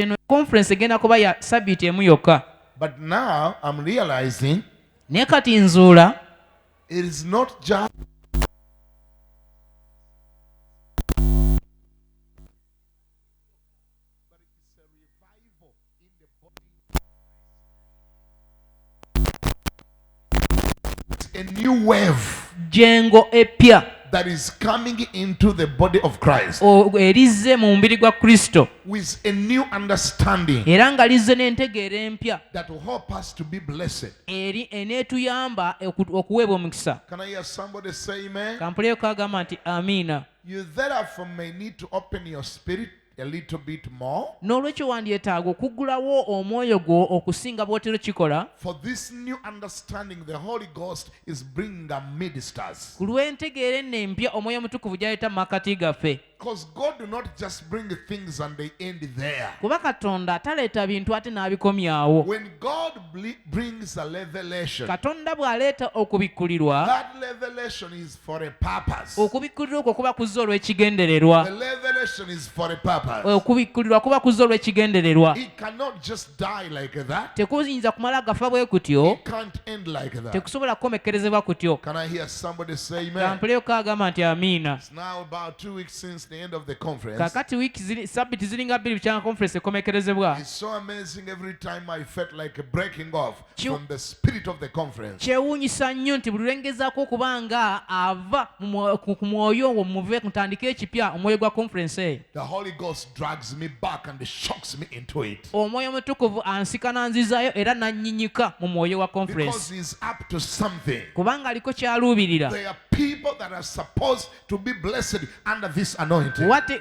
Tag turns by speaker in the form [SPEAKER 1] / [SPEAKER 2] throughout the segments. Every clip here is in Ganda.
[SPEAKER 1] eno conference egenda kuba ya sabbiiti emu yokka.
[SPEAKER 2] But now I'm realizing
[SPEAKER 1] naye kati nzuula
[SPEAKER 2] it is not just a new wave
[SPEAKER 1] jengo epya
[SPEAKER 2] that is coming into the body of Christ
[SPEAKER 1] erizze mu mubiri gwa Kristo,
[SPEAKER 2] with a new understanding
[SPEAKER 1] era nga lizze n'entegeera empya
[SPEAKER 2] that will help us to be blessed.
[SPEAKER 1] eri eneetuyamba okuweebwa omukisa.
[SPEAKER 2] Can I hear somebody say amen?
[SPEAKER 1] Kampuleyo kagamba nti amiina.
[SPEAKER 2] You therefore may need to open your spirit a little bit more
[SPEAKER 1] n'olwekyo wandyetaaga okuggulawo omwoyo gwo okusinga bw'otero kikola
[SPEAKER 2] for this new understanding the Holy Ghost is bringing amidst us.
[SPEAKER 1] ku lw'entegeera eno empya omwoyo omutukuvu gy'aleeta mu makati gaffe.
[SPEAKER 2] Because God do not just bring things and they end there.
[SPEAKER 1] kuba katonda ataleeta bintu ate n'abikomyawo.
[SPEAKER 2] When God brings a revelation,
[SPEAKER 1] katonda bw'aleeta okubikkulirwa,
[SPEAKER 2] that revelation is for a purpose.
[SPEAKER 1] okubikkulirwa okwo kuba kuzza olw'ekigendererwa.
[SPEAKER 2] The revelation is for a purpose.
[SPEAKER 1] okubikkulirwa kuba kuzza olw'ekigendererwa.
[SPEAKER 2] It cannot just die like that.
[SPEAKER 1] tekuyinza kumala gafa bwe kutyo,
[SPEAKER 2] It can't end like that.
[SPEAKER 1] tekusobola kukomekkerezebwa kutyo.
[SPEAKER 2] Can I hear somebody say amen?
[SPEAKER 1] kampuleyo kaagamba nti amiina.
[SPEAKER 2] It's now about 2 weeks since the end of the conference.
[SPEAKER 1] kakati sabbiiti ziringa bbiri bukyanga conference ekomekerezebwa.
[SPEAKER 2] It's so amazing every time I felt like breaking off from the spirit of the conference.
[SPEAKER 1] kyewuunyisa nnyo nti buli lwengezaako okuba nga ava ku mwoyo ogwo muve mutandike ekipya omwoyo gwa conference eyo.
[SPEAKER 2] The Holy Ghost drags me back and shocks me into it.
[SPEAKER 1] omwoyo omutukuvu ansika nanzizaayo era nanyinyika mu mwoyo wa
[SPEAKER 2] Because
[SPEAKER 1] conference.
[SPEAKER 2] he's up to something.
[SPEAKER 1] kubanga aliko kyaluubirira.
[SPEAKER 2] There are people that are supposed to be blessed under this anointing.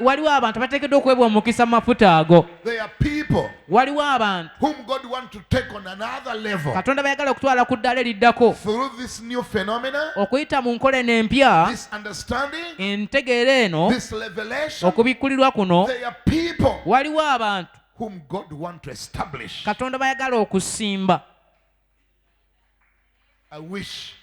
[SPEAKER 1] waliwo abantu abateekeddwa okuweebwa omukisa mu mafuta ago.
[SPEAKER 2] There are people
[SPEAKER 1] waliwo abantu
[SPEAKER 2] whom God wants to take on another level
[SPEAKER 1] katonda bayagala okutwala ku ddala eriddako
[SPEAKER 2] through this new phenomena,
[SPEAKER 1] okuyita mu nkola eno empya,
[SPEAKER 2] this understanding,
[SPEAKER 1] entegeera eno,
[SPEAKER 2] this revelation.
[SPEAKER 1] okubikkulirwa kuno.
[SPEAKER 2] There are people
[SPEAKER 1] waliwo abantu
[SPEAKER 2] whom God wants to establish.
[SPEAKER 1] katonda bayagala okusimba.
[SPEAKER 2] I wish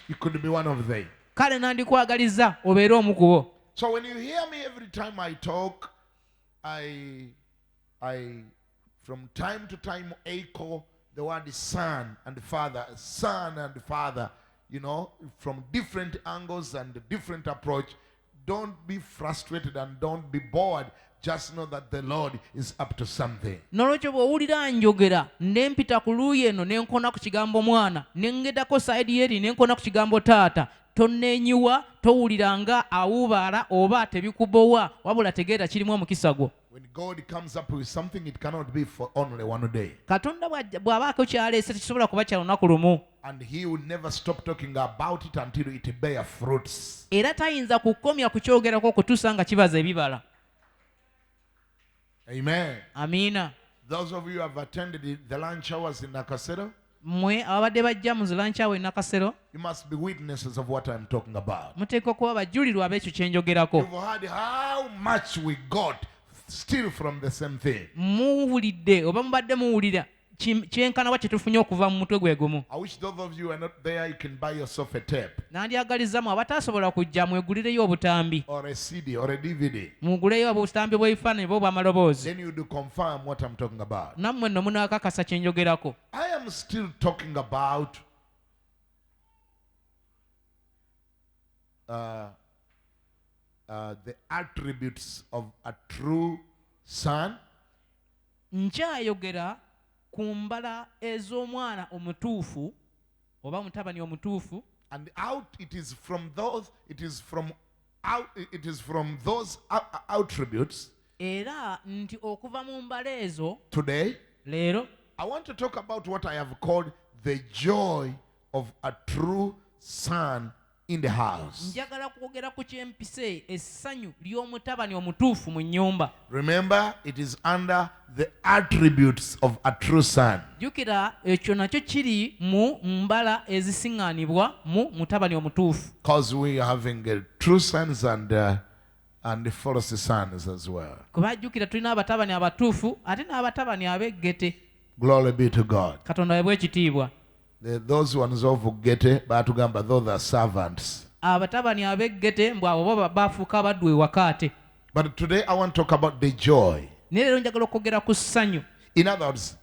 [SPEAKER 2] you could be one of them.
[SPEAKER 1] kale nandikwagaliza obeere omu ku bo.
[SPEAKER 2] So when you hear me every time I talk, I from time to time echo the word son and father, you know, from different angles and different approach. Don't be frustrated and don't be bored. Just know that the Lord is up to something.
[SPEAKER 1] n'olwekyo bw'owulira njogera ne mpita ku luuyi eno ne nkona ku kigambo mwana ne ngedako sayidi yeri ne nkona ku kigambo taata, tonneenyiwa, towulira nga awubaala oba tebikubowa, wabula tegeera kirimu omukisa gwo.
[SPEAKER 2] When God comes up with something, it cannot be for only one day.
[SPEAKER 1] katonda bw'abaako kyaleese tekisobola kuba kya lunaku lumu.
[SPEAKER 2] And he will never stop talking about it until it bear fruits.
[SPEAKER 1] era tayinza kukomya kukyogerako okutuusa nga kibaza ebibala.
[SPEAKER 2] Amen.
[SPEAKER 1] amiina.
[SPEAKER 2] Those of you who have attended the lunch hours in Nakasero,
[SPEAKER 1] mmwe ababadde bajja mu zilankyawo e Nakasero,
[SPEAKER 2] you must be witnesses of what I'm talking about.
[SPEAKER 1] muteekwa kuba bajulirwa ab'ekyo kye njogerako.
[SPEAKER 2] You've heard how much we got still from the same thing.
[SPEAKER 1] muwulidde oba mubadde muwulira kyenkana wa kye tufunye okuva mu mutwe gwe gumu.
[SPEAKER 2] I wish those of you who are not there, you can buy yourself a tape
[SPEAKER 1] nandyagalizamu abatasobola kujja mwegulireyo obutambi,
[SPEAKER 2] or a CD or a DVD.
[SPEAKER 1] muguleyo obutambi bw'ebifaananyi bwo bw'amaloboozi,
[SPEAKER 2] Then you do confirm what I'm talking about.
[SPEAKER 1] nammwe nno munaakakasa kye njogerako.
[SPEAKER 2] I am still talking about the attributes of a true son.
[SPEAKER 1] nkyayogera ku mbala ez'omwana omutuufu oba mutabani omutuufu,
[SPEAKER 2] And out it is from those attributes.
[SPEAKER 1] era nti okuva mu mbala ezo
[SPEAKER 2] Today
[SPEAKER 1] leero
[SPEAKER 2] I want to talk about what I have called the joy of a true son in the house.
[SPEAKER 1] njagala kwogera ku kyempise essanyu ly'omutabani omutuufu mu nnyumba.
[SPEAKER 2] Remember, it is under the attributes of a true son.
[SPEAKER 1] jjukira ekyo nakyo kiri mu mbala ezisiŋŋaanibwa mu mutabani omutuufu.
[SPEAKER 2] Because we are having true sons and false sons as well.
[SPEAKER 1] kuba jjukira tulina abatabani abatuufu ate n'abatabani ab'eggete.
[SPEAKER 2] Glory be to God.
[SPEAKER 1] katonda weebwa ekitiibwa.
[SPEAKER 2] Those ones of Gete, batugamba, those are servants.
[SPEAKER 1] abatabani ab'eggete mbw abo bo bafuuka abaddu ewaka ate.
[SPEAKER 2] But today I want to talk about the joy.
[SPEAKER 1] naye leero njagala okwogera ku ssanyu.
[SPEAKER 2] In other words,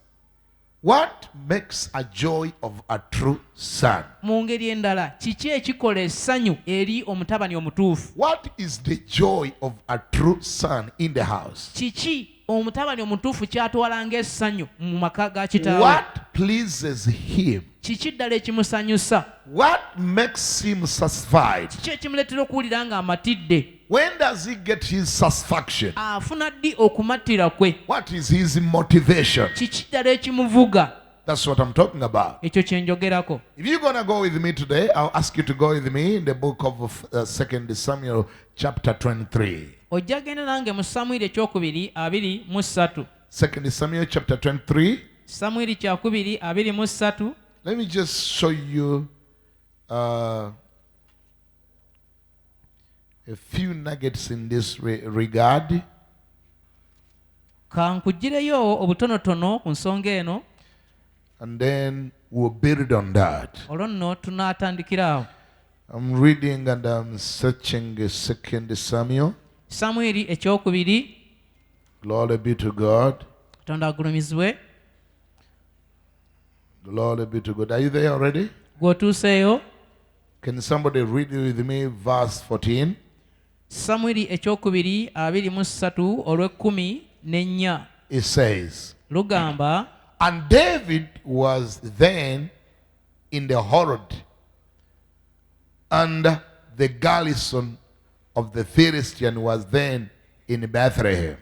[SPEAKER 2] what makes a joy of a true son?
[SPEAKER 1] Mu ngeri endala kiki ekikola essanyu eri omutabani omutuufu?
[SPEAKER 2] What is the joy of a true son in the house?
[SPEAKER 1] Kiki omutabani omutuufu kyatwala ng'essanyu mu maka ga kitaawe?
[SPEAKER 2] What pleases him?
[SPEAKER 1] Kiki ddala ekimusanyusa?
[SPEAKER 2] What makes him satisfied?
[SPEAKER 1] Kiki ekimuleetera okuwulira ng'amatidde?
[SPEAKER 2] When does he get his satisfaction?
[SPEAKER 1] Afuna ddi okumattira kwe?
[SPEAKER 2] What is his motivation?
[SPEAKER 1] Kiki ddala ekimuvuga?
[SPEAKER 2] That's what I'm talking about.
[SPEAKER 1] Ekyo kye njogerako.
[SPEAKER 2] If you're going to go with me today, I'll ask you to go with me in the book of 2 Samuel chapter 23.
[SPEAKER 1] Ojja genda nange mu Samwiri ekyokubiri 23.
[SPEAKER 2] 2 Samuel chapter 23.
[SPEAKER 1] Samwiri kyakubiri 23.
[SPEAKER 2] Let me just show you a few nuggets in this regard.
[SPEAKER 1] Kankugireyo obutonotono ku nsonga eno.
[SPEAKER 2] And then we'll build on that.
[SPEAKER 1] Olwo nno tunaatandikira awo.
[SPEAKER 2] I'm reading and I'm searching 2 Samuel.
[SPEAKER 1] Samwiri ekyokubiri.
[SPEAKER 2] Glory be to God.
[SPEAKER 1] Katonda agulumizibwe.
[SPEAKER 2] Glory be to God. Are you there already?
[SPEAKER 1] Gw'otuuseeyo.
[SPEAKER 2] Can somebody read with me verse 14?
[SPEAKER 1] Samwiri ekyokubiri 23 olw'ekkumi n'ennya.
[SPEAKER 2] It says,
[SPEAKER 1] Lugamba,
[SPEAKER 2] and David was then in the horde, and the garrison of the Philistine was then in Bethlehem.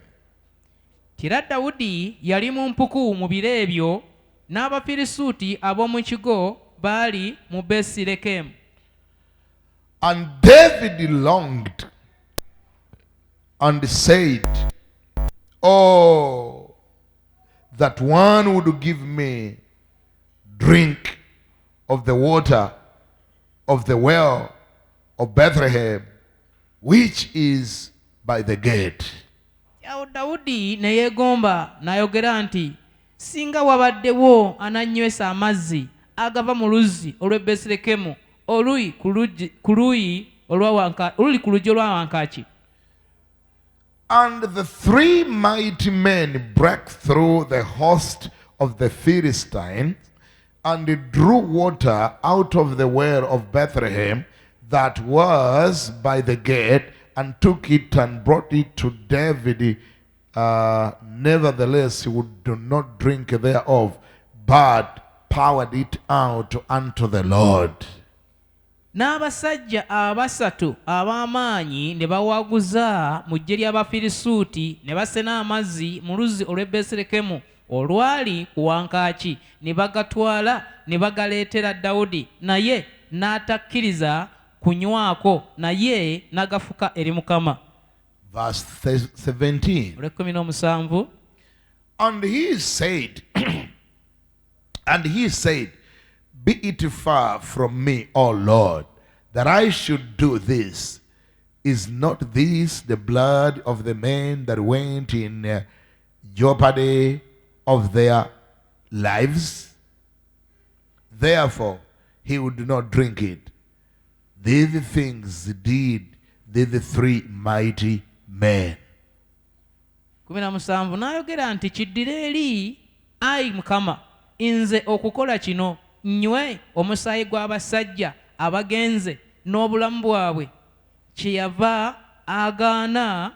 [SPEAKER 1] Tira Dawudi yali mu mpuku mu biro ebyo, n'Abafirisuuti ab'omu kigo baali mu Besirekemu.
[SPEAKER 2] And David longed and said, oh, that one would give me drink of the water of the well of Bethlehem, which is by the gate.
[SPEAKER 1] Awo Dawudi ne yeegomba n'ayogera nti, singa wabaddewo anannywesa amazzi agava mu luzzi olw'e Besirekemu oluli ku luggi olwa wankaaki.
[SPEAKER 2] And the three mighty men broke through the host of the Philistines and drew water out of the well of Bethlehem that was by the gate, and took it and brought it to David. Nevertheless, he would not drink thereof, but poured it out unto the Lord.
[SPEAKER 1] N'abasajja abasatu ab'amaanyi ne bawaguza mu ggye ly'Abafirisuuti ne basena amazzi mu luzzi olw'e Besirekemu olwali ku wankaaki, ne bagatwala ne bagaleetera Dawudi, naye n'atakkiriza kunywako, naye n'agafuka eri Mukama.
[SPEAKER 2] Verse 17.
[SPEAKER 1] Olw'ekkumi n'omusanvu.
[SPEAKER 2] And he said, be it far from me, O Lord, that I should do this. Is not this the blood of the men that went in jeopardy of their lives? Therefore, he would not drink it. These things did the three mighty men.
[SPEAKER 1] 17 n'ayogera nti, kiddire eri, ayi Mukama, nze okukola kino, nywe omusaayi gw'abasajja abagenze n'obulamu bwabwe. Kyeyava agaana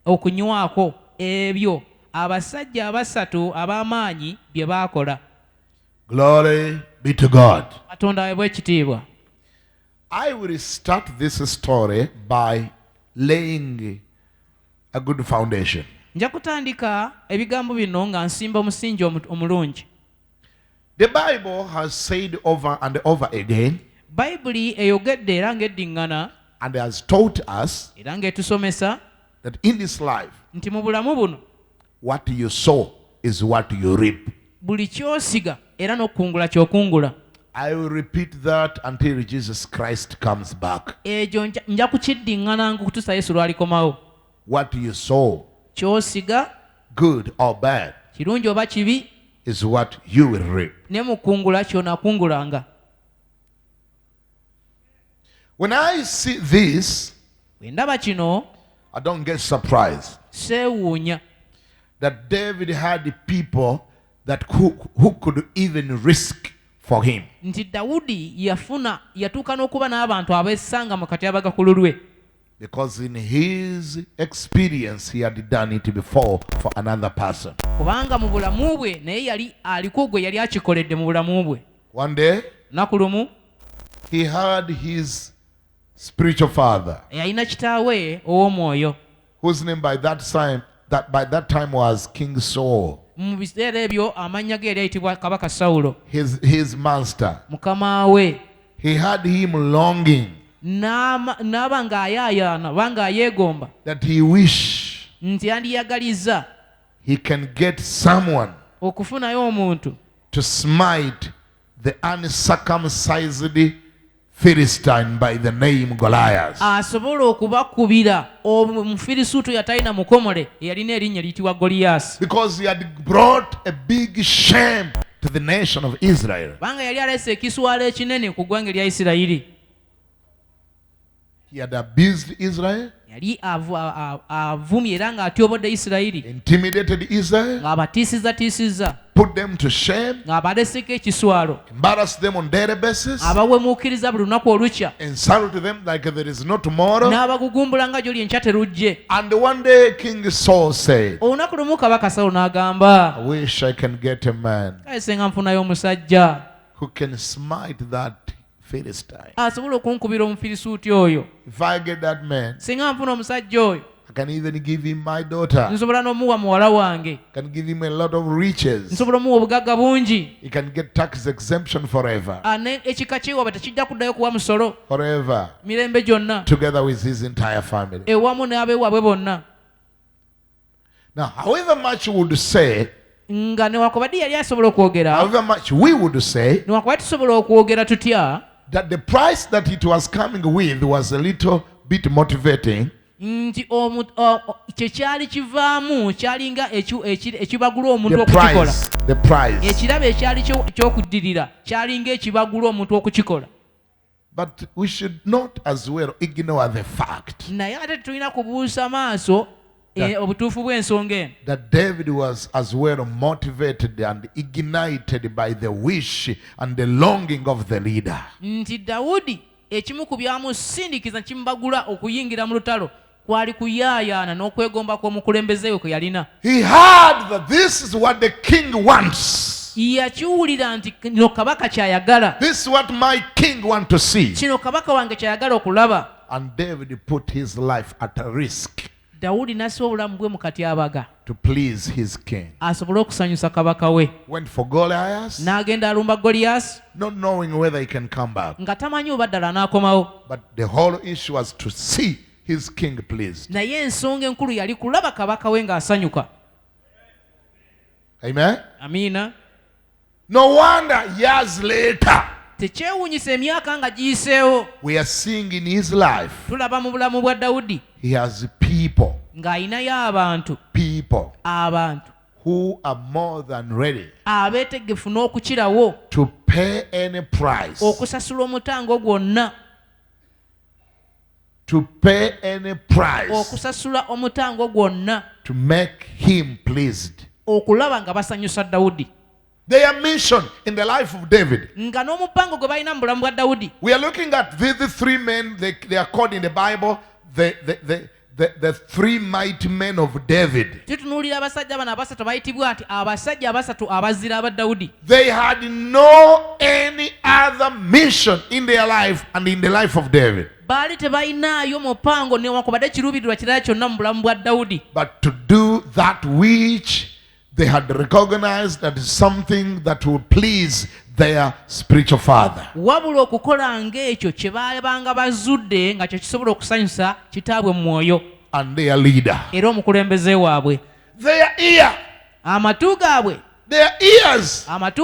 [SPEAKER 1] okunywako ebyo abasajja abasatu ab'amaanyi bye baakola.
[SPEAKER 2] Glory be to God.
[SPEAKER 1] Katonda aweebwe ekitiibwa.
[SPEAKER 2] I will start this story by laying a good foundation.
[SPEAKER 1] Nja kutandika ebigambo bino nga nsimba omusingi omulungi.
[SPEAKER 2] The Bible has said over and over again,
[SPEAKER 1] Bayibuli eyogedde era ng'eddiŋŋana
[SPEAKER 2] and has taught us
[SPEAKER 1] era ng'etusomesa
[SPEAKER 2] that in this life,
[SPEAKER 1] nti mu bulamu buno
[SPEAKER 2] what you sow is what you reap.
[SPEAKER 1] buli ky'osiga era n'okukungula ky'okungula.
[SPEAKER 2] I will repeat that until Jesus Christ comes back.
[SPEAKER 1] Ekyo nja kukiddiŋŋananga okutuusa Yesu lw'alikomawo.
[SPEAKER 2] What you sow,
[SPEAKER 1] Ky'osiga,
[SPEAKER 2] good or bad,
[SPEAKER 1] kirungi oba kibi,
[SPEAKER 2] is what you will reap.
[SPEAKER 1] ne mu kungula ky'onaakungulanga.
[SPEAKER 2] When I see this,
[SPEAKER 1] Bwe ndaba kino,
[SPEAKER 2] I don't get surprised
[SPEAKER 1] seewuunya
[SPEAKER 2] that David had people that who could even risk for him.
[SPEAKER 1] nti Dawudi yatuuka n'okuba n'abantu abeesanga mu katyabaga ku lulwe.
[SPEAKER 2] Because in his experience, he had done it before for another person.
[SPEAKER 1] Kubanga mu bulamu bwe naye yali aliko gwe yali akikoledde mu bulamu bwe.
[SPEAKER 2] One day,
[SPEAKER 1] lunaku lumu
[SPEAKER 2] he had his spiritual father,
[SPEAKER 1] yalina kitaawe ow'omwoyo,
[SPEAKER 2] whose name by that time was King Saul.
[SPEAKER 1] mu biseera ebyo amannya ge yali ayitibwa kabaka Sawulo.
[SPEAKER 2] His master.
[SPEAKER 1] Mukama we
[SPEAKER 2] He had him longing
[SPEAKER 1] n'aba ng'ayaayaana oba ng'ayeegomba
[SPEAKER 2] that he wish
[SPEAKER 1] nti yandiyagaliza
[SPEAKER 2] he can get someone
[SPEAKER 1] okufunayo omuntu
[SPEAKER 2] to smite the uncircumcised Philistine by the name Goliath.
[SPEAKER 1] asobola okubakubira omufirisuutu yatalina mukomole eyalina erinnya liyitibwa Goliaasi.
[SPEAKER 2] Because he had brought a big shame to the nation of Israel.
[SPEAKER 1] Banga yali alese ekiswalo ekinene ku ggwanga lya Isirayiri.
[SPEAKER 2] He had abused Israel,
[SPEAKER 1] Yali avumye era ng'atyobodde Isirayiri,
[SPEAKER 2] intimidated Israel,
[SPEAKER 1] ng'abatiisizza,
[SPEAKER 2] put them to shame,
[SPEAKER 1] ng'abaleseko ekiswalo,
[SPEAKER 2] embarrassed them on daily basis,
[SPEAKER 1] abawemuukiriza buli lunaku olukya,
[SPEAKER 2] insulted them like there is no tomorrow.
[SPEAKER 1] n'abagugumbula nga gy'oli enkya terujje.
[SPEAKER 2] And one day King Saul said,
[SPEAKER 1] Olunaku lumu kabaka Sawulo n'agamba,
[SPEAKER 2] I wish I can get a man
[SPEAKER 1] kale senga nfunayo omusajja
[SPEAKER 2] who can smite that Philistine.
[SPEAKER 1] asobola okunkubira omufirisuuti oyo.
[SPEAKER 2] If I get that man,
[SPEAKER 1] Singa nfuna omusajja oyo,
[SPEAKER 2] I can even give him my daughter.
[SPEAKER 1] nsobola n'omuwa muwala wange,
[SPEAKER 2] I can give him a lot of riches.
[SPEAKER 1] nsobola omuwa obugagga bungi,
[SPEAKER 2] He can get tax exemption forever.
[SPEAKER 1] ekika kyewaba tekijja kuddayo kuwa musolo
[SPEAKER 2] Forever.
[SPEAKER 1] mirembe gyonna,
[SPEAKER 2] Together with his entire family.
[SPEAKER 1] ewamu n'abeewaabwe bonna.
[SPEAKER 2] Now, however much we would say,
[SPEAKER 1] Nga newakubadde yali asobola okwogera,
[SPEAKER 2] however much we would say,
[SPEAKER 1] newakubadde tusobola okwogera tutya
[SPEAKER 2] that the price that it was coming with was a little bit motivating,
[SPEAKER 1] nti kye kyali kivaamu kyalinga ekibagula omuntu okukikola.
[SPEAKER 2] the price.
[SPEAKER 1] Ekirabo ekyali ky'okuddirira kyalinga ekibagula omuntu okukikola.
[SPEAKER 2] But we should not as well ignore the fact
[SPEAKER 1] Naye ate tulina kubuusa maaso obutuufu bw'ensonga eno,
[SPEAKER 2] that David was as well motivated and ignited by the wish and the longing of the leader.
[SPEAKER 1] nti Dawudi ekimu ku byamusindikiza kimubagula okuyingira mu lutalo kwali kuyaayaana n'okwegomba kw'omukulembeze we kwe yalina.
[SPEAKER 2] He heard that this is what the king wants.
[SPEAKER 1] Yakiwulira nti kino kabaka kyayagala,
[SPEAKER 2] This is what my king wants to see.
[SPEAKER 1] kino kabaka wange kyayagala okulaba.
[SPEAKER 2] And David put his life at a risk
[SPEAKER 1] Dawudi n'assa obulamu bwe mu katyabaga
[SPEAKER 2] to please his king.
[SPEAKER 1] asobole okusanyusa kabaka we.
[SPEAKER 2] Went for Goliath,
[SPEAKER 1] N'agenda alumba Goliaasi
[SPEAKER 2] not knowing whether he can come back.
[SPEAKER 1] nga tamanyi oba ddala anaakomawo.
[SPEAKER 2] But the whole issue was to see his king pleased.
[SPEAKER 1] Naye ensonga enkulu yali kulaba kabaka we ng'asanyuka.
[SPEAKER 2] Amen?
[SPEAKER 1] Amiina.
[SPEAKER 2] No wonder years later,
[SPEAKER 1] Tekyewuunyisa emyaka nga giyiseewo,
[SPEAKER 2] we are seeing in his life,
[SPEAKER 1] tulaba mu bulamu bwa Dawudi
[SPEAKER 2] he has people
[SPEAKER 1] ng'ayinayo abantu
[SPEAKER 2] who are more than ready
[SPEAKER 1] abeetegefu n'okukirawo
[SPEAKER 2] to pay any price,
[SPEAKER 1] okusasula omutango gwonna, okusasula omutango gwonna
[SPEAKER 2] to make him pleased.
[SPEAKER 1] okulaba nga basanyusa Dawudi.
[SPEAKER 2] Their mission in the life of David.
[SPEAKER 1] Nga n'omupango gwe balina mu bulamu bwa Dawudi.
[SPEAKER 2] We are looking at these three men. They are called in the Bible the three mighty men of David.
[SPEAKER 1] Tutunuulira abasajja bano abasatu bayitibwa nti abasajja abasatu abazira aba Dawudi.
[SPEAKER 2] They had no any other mission in their life and in the life of David.
[SPEAKER 1] Baali tebayinaayo mupango newankubadde kiruubirirwa kirala kyonna mu bulamu bwa Dawudi.
[SPEAKER 2] But to do that which they had recognized that is something that will please their spiritual father.
[SPEAKER 1] Wabula okukola ng'ekyo kye baalabanga bazudde nga kyo kisobola okusanyusa kitaabwe mu mwoyo
[SPEAKER 2] And their leader.
[SPEAKER 1] era omukulembeze waabwe.
[SPEAKER 2] Their ear.
[SPEAKER 1] Amatu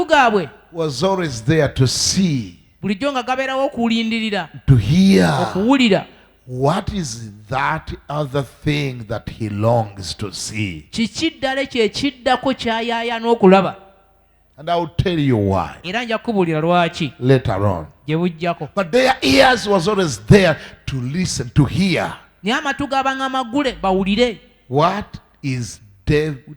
[SPEAKER 1] gaabwe
[SPEAKER 2] Was always there to see,
[SPEAKER 1] bulijjo nga gabeerawo okulindirira,
[SPEAKER 2] to hear.
[SPEAKER 1] okuwulira
[SPEAKER 2] What is that other thing that he longs to see?
[SPEAKER 1] kiki ddala kyekiddako ky'ayaaya n'okulaba.
[SPEAKER 2] And I will tell you why
[SPEAKER 1] Era nja kukubuulira lwaki
[SPEAKER 2] later on.
[SPEAKER 1] gye bujjako.
[SPEAKER 2] But their ears was always there to listen, to hear.
[SPEAKER 1] naye amatu g'abanga amagule bawulire.
[SPEAKER 2] What is David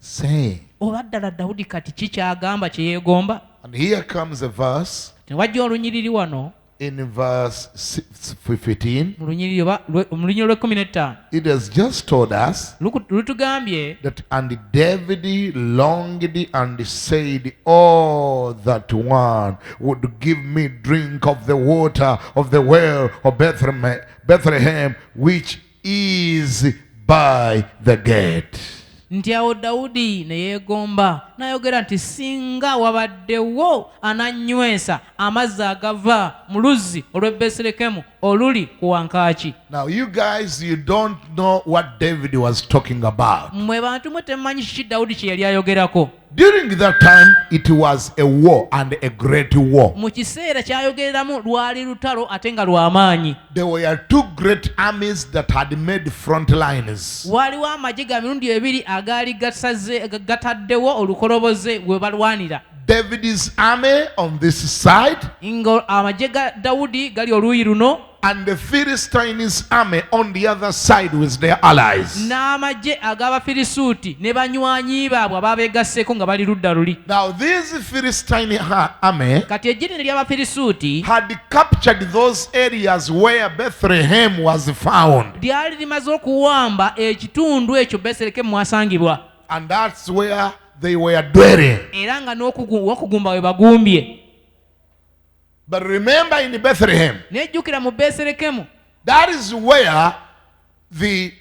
[SPEAKER 2] saying?
[SPEAKER 1] Oba ddala Dawudi kati ki kyagamba kye yeegomba?
[SPEAKER 2] And here comes a verse
[SPEAKER 1] Tewajja olunyiriri wano
[SPEAKER 2] in verse 15.
[SPEAKER 1] mu lunyiriri lw'15
[SPEAKER 2] It has just told us
[SPEAKER 1] lutugambye
[SPEAKER 2] that, and David longed and said, oh, that one would give me drink of the water of the well of Bethlehem, which is by the gate.
[SPEAKER 1] nti awo Dawudi ne yeegomba n'ayogera nti singa wabaddewo anannywesa amazzi agava mu luzzi olw'e Besirekemu oluli ku wankaaki.
[SPEAKER 2] Now you guys, you don't know what David was talking about.
[SPEAKER 1] Mmwe bantu mwe temumanyi kiki Dawudi kye yali ayogerako.
[SPEAKER 2] During that time, it was a war, and a great war.
[SPEAKER 1] Mu kiseera kyayogereramu lwali lutalo ate nga lw'amaanyi.
[SPEAKER 2] There were two great armies that had made front lines.
[SPEAKER 1] Waliwo amagye ga mirundi ebiri agaali gataddewo olukoloboze we balwanira.
[SPEAKER 2] David's army on this side,
[SPEAKER 1] nga amagye ga Dawudi gali oluuyi luno,
[SPEAKER 2] and the Philistines' army on the other side with their allies.
[SPEAKER 1] n'amagye ag'Abafirisuuti ne banywanyi baabwe abaabeegasseeko nga bali ludda luli.
[SPEAKER 2] Now this Philistine army
[SPEAKER 1] Kati ejjini ly'Abafirisuuti
[SPEAKER 2] had captured those areas where Bethlehem was found,
[SPEAKER 1] lyali limaze okuwamba ekitundu ekyo Besirekemu mwasangibwa,
[SPEAKER 2] and that's where they were dwelling.
[SPEAKER 1] era nga n'okugumba we bagumbye.
[SPEAKER 2] But remember, in Bethlehem,
[SPEAKER 1] Nejjukira mu Besirekemu,
[SPEAKER 2] that is where the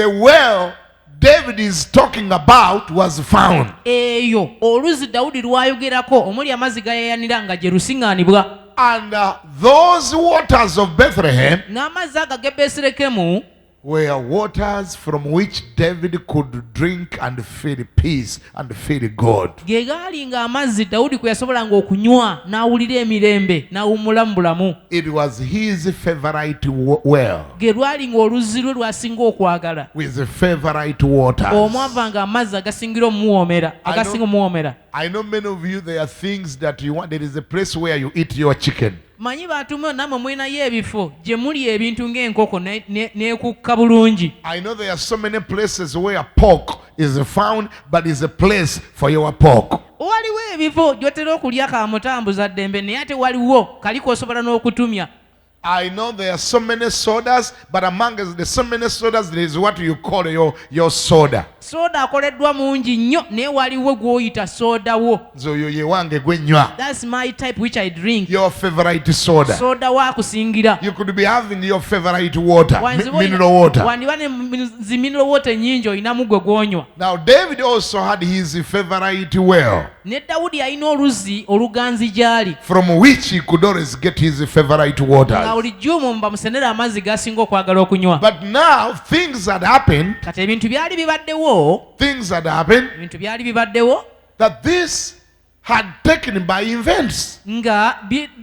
[SPEAKER 2] well David is talking about was found.
[SPEAKER 1] eyo oluzzi Dawudi lwayogerako omuli amazzi gayayanira nga gye lusiŋŋaanibwa.
[SPEAKER 2] And those waters of Bethlehem
[SPEAKER 1] N'amazzi ago g'e Besirekemu
[SPEAKER 2] were waters from which David could drink and feel peace and feel good.
[SPEAKER 1] ge gaali ng'amazzi Dawudi kwe yasobolanga okunywa n'awulira emirembe n'awummula mu bulamu.
[SPEAKER 2] It was his favorite well
[SPEAKER 1] Ge lwali ng'oluzzi lwe lwasinga okwagala,
[SPEAKER 2] with the favorite waters.
[SPEAKER 1] omwava ng'amazzi agasingira omuwoomera, agasinga omuwoomera.
[SPEAKER 2] I know many of you, there are things that you want. There is a place where you eat your chicken.
[SPEAKER 1] Manyi bantu mwe nammwe mulinayo ebifo gye muli ebintu ng'enkoko n'ekukka bulungi.
[SPEAKER 2] I know there are so many places where pork is found, but it's a place for your pork.
[SPEAKER 1] Waliwo ebifo gy'otera okulya kaamutambuza ddembe naye ate waliwo kali k'osobola n'okutumya.
[SPEAKER 2] I know there are so many sodas, but among the so many sodas, there is what you call your soda.
[SPEAKER 1] Soda akoleddwa mungi nnyo naye waliwo gw'oyita soda wo.
[SPEAKER 2] So you wange gwenywa.
[SPEAKER 1] That's my type which I drink.
[SPEAKER 2] Your favorite soda.
[SPEAKER 1] Soda waakusingira.
[SPEAKER 2] You could be having your favorite water,
[SPEAKER 1] Wanzibo
[SPEAKER 2] mineral water.
[SPEAKER 1] wandiba ne zi mineral water nnyingi olinamu gwe gw'onywa.
[SPEAKER 2] Now David also had his favorite well,
[SPEAKER 1] Ne Dawudi alina oluzzi oluganzi gy'ali,
[SPEAKER 2] from which he could always get his favorite
[SPEAKER 1] nga
[SPEAKER 2] water.
[SPEAKER 1] bulijjo mumba musenera amazzi g'asinga okwagala okunywa.
[SPEAKER 2] But now things had happened,
[SPEAKER 1] Kati ebintu byali bibaddewo, ebintu byali bibaddewo
[SPEAKER 2] that this had taken by events.
[SPEAKER 1] nga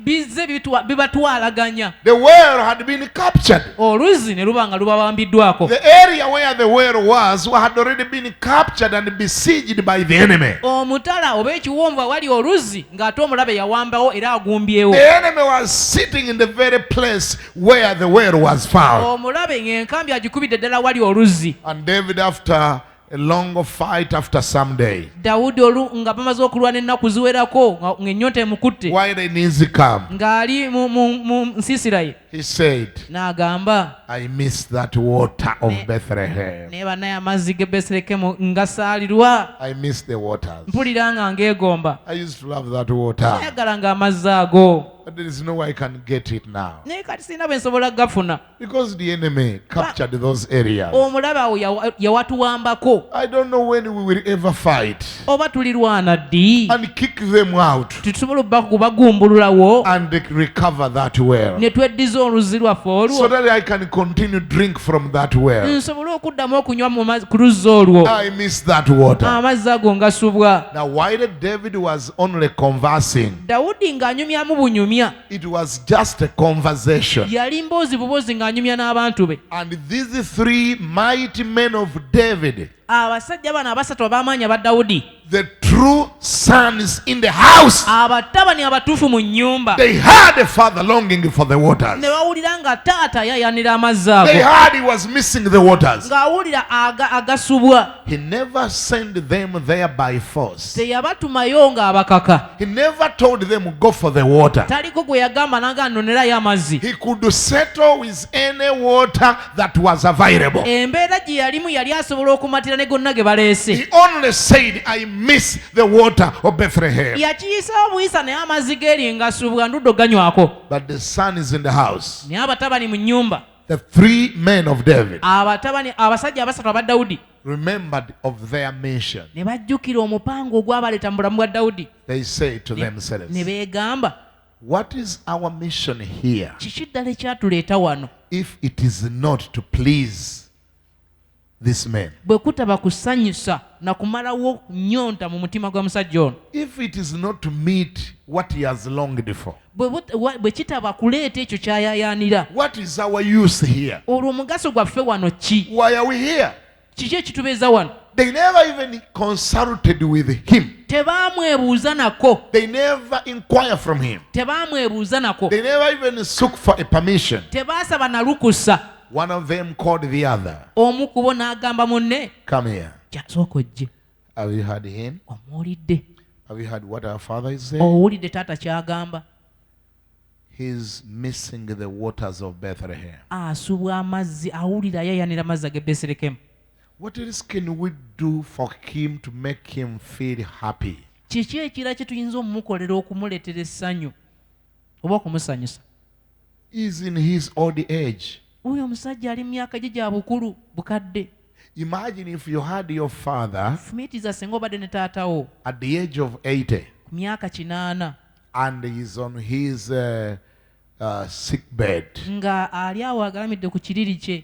[SPEAKER 1] bizze bibatwalaganya.
[SPEAKER 2] The well had been captured.
[SPEAKER 1] Oluzzi ne luba nga lubawambiddwako.
[SPEAKER 2] The area where the well was had already been captured and besieged by the enemy.
[SPEAKER 1] Omutala oba ekiwonvu awali oluzzi ng'ate omulabe yawambawo era agumbyewo.
[SPEAKER 2] The enemy was sitting in the very place where the well was found.
[SPEAKER 1] Omulabe ng'enkambi agikubidde ddala wali oluzzi.
[SPEAKER 2] And David, after a long fight, after some day,
[SPEAKER 1] Dawudi nga bamaze okulwana ennaku ziwerako ng'ennyonta emukutte,
[SPEAKER 2] while in his camp,
[SPEAKER 1] ng'ali mu nsiisira ye,
[SPEAKER 2] he said,
[SPEAKER 1] n'agamba,
[SPEAKER 2] I miss that water of Bethlehem.
[SPEAKER 1] naye bannaye amazzi g'e Besirekemu ngasaalirwa,
[SPEAKER 2] I miss the waters.
[SPEAKER 1] mpulira nga ngeegomba.
[SPEAKER 2] I used to love that water.
[SPEAKER 1] Nayagalanga amazzi ago,
[SPEAKER 2] But there is no way I can get it now.
[SPEAKER 1] naye kati sirina bwe nsobola gafuna.
[SPEAKER 2] Because the enemy captured those areas.
[SPEAKER 1] Omulabe awo yawatuwambako.
[SPEAKER 2] I don't know when we will ever fight
[SPEAKER 1] Oba tulirwana ddi
[SPEAKER 2] and kick them out
[SPEAKER 1] tusobola okubagumbululawo
[SPEAKER 2] and recover that well,
[SPEAKER 1] ne tweddiza oluzzi lwaffe
[SPEAKER 2] so
[SPEAKER 1] olwo,
[SPEAKER 2] that I can continue drink from that well.
[SPEAKER 1] nsobole okuddamu okunywa ku luzzi olwo.
[SPEAKER 2] I miss that water.
[SPEAKER 1] Amazzi ago ngasubwa.
[SPEAKER 2] Now, while David was only conversing,
[SPEAKER 1] Dawudi ng'anyumyamu bunyumya,
[SPEAKER 2] it was just a conversation.
[SPEAKER 1] yali mboozi bubozi ng'anyumya n'abantu be.
[SPEAKER 2] And these three mighty men of David,
[SPEAKER 1] Abasajja bano abasatu ab'amaanyi aba Dawudi,
[SPEAKER 2] the true sons in the house.
[SPEAKER 1] abatabani abatuufu mu nnyumba
[SPEAKER 2] They had a father longing for the waters.
[SPEAKER 1] ne bawulira nga taata yayanira amazzi
[SPEAKER 2] They
[SPEAKER 1] ago
[SPEAKER 2] heard he was missing the waters.
[SPEAKER 1] ng'awulira agasubwa
[SPEAKER 2] He never sent them there by force.
[SPEAKER 1] teyabatumayo ng'abakaka
[SPEAKER 2] He never told them go for the water.
[SPEAKER 1] taliko gwe yagamba nanga nnonerayo amazzi
[SPEAKER 2] He could settle with any water that was available.
[SPEAKER 1] embeera gye yalimu yali asobola okumatira ne gonna ge baleese
[SPEAKER 2] He only said, I miss the water of Bethlehem.
[SPEAKER 1] yakiyisawo buyisa naye amazzi geeri ngasubwa nduddo ganywako
[SPEAKER 2] But the son is in the house.
[SPEAKER 1] naye abatabani mu nnyumba
[SPEAKER 2] The three men of David
[SPEAKER 1] abasajja abasatu aba Dawudi
[SPEAKER 2] remembered of their mission.
[SPEAKER 1] ne bajjukira omupango ogwabaleeta mu bulamu bwa Dawudi
[SPEAKER 2] They say to
[SPEAKER 1] ne
[SPEAKER 2] themselves,
[SPEAKER 1] beegamba
[SPEAKER 2] what is our mission here
[SPEAKER 1] kiki ddala ekyatuleeta wano
[SPEAKER 2] if it is not to please this man?
[SPEAKER 1] bwe kutaba kusanyusa na kumalawo nnyonta mu mutima gwa musajja ono
[SPEAKER 2] If it is not to meet what he has longed for,
[SPEAKER 1] bwe kitaba kuleeta ekyo ky'ayayaanira
[SPEAKER 2] what is our use here?
[SPEAKER 1] olwo omugaso gwaffe wano ki
[SPEAKER 2] Why are we here?
[SPEAKER 1] kiki ekitubeeza wano
[SPEAKER 2] They never even consulted with him.
[SPEAKER 1] tebaamwebuuza nako
[SPEAKER 2] They never inquire from him.
[SPEAKER 1] tebaamwebuuza nako
[SPEAKER 2] They never even sought for a permission.
[SPEAKER 1] tebaasaba na lukusa
[SPEAKER 2] One of them called the other.
[SPEAKER 1] omu ku bo n'agamba munne
[SPEAKER 2] Come here.
[SPEAKER 1] kyasooka ojje
[SPEAKER 2] Have you heard him?
[SPEAKER 1] omuwulidde
[SPEAKER 2] Have you heard what our father is saying?
[SPEAKER 1] owulidde taata kyagamba
[SPEAKER 2] He's missing the waters of Bethlehem.
[SPEAKER 1] asubwa amazzi awulira yayanira amazzi ag'e Besirekemu
[SPEAKER 2] What else can we do for him to make him feel happy?
[SPEAKER 1] kiki ekira kye tuyinza omumukolera okumuleetera essanyu oba okumusanyusa
[SPEAKER 2] He's in his old age.
[SPEAKER 1] oyo omusajja ali mu myaka gye gya bukulu bukadde
[SPEAKER 2] Imagine if you had your father
[SPEAKER 1] fumitiza singa obadde ne taatawo
[SPEAKER 2] at the age of 80
[SPEAKER 1] ku myaka 80
[SPEAKER 2] and he's on his sick bed,
[SPEAKER 1] nga ali awo agalamidde ku kiriri kye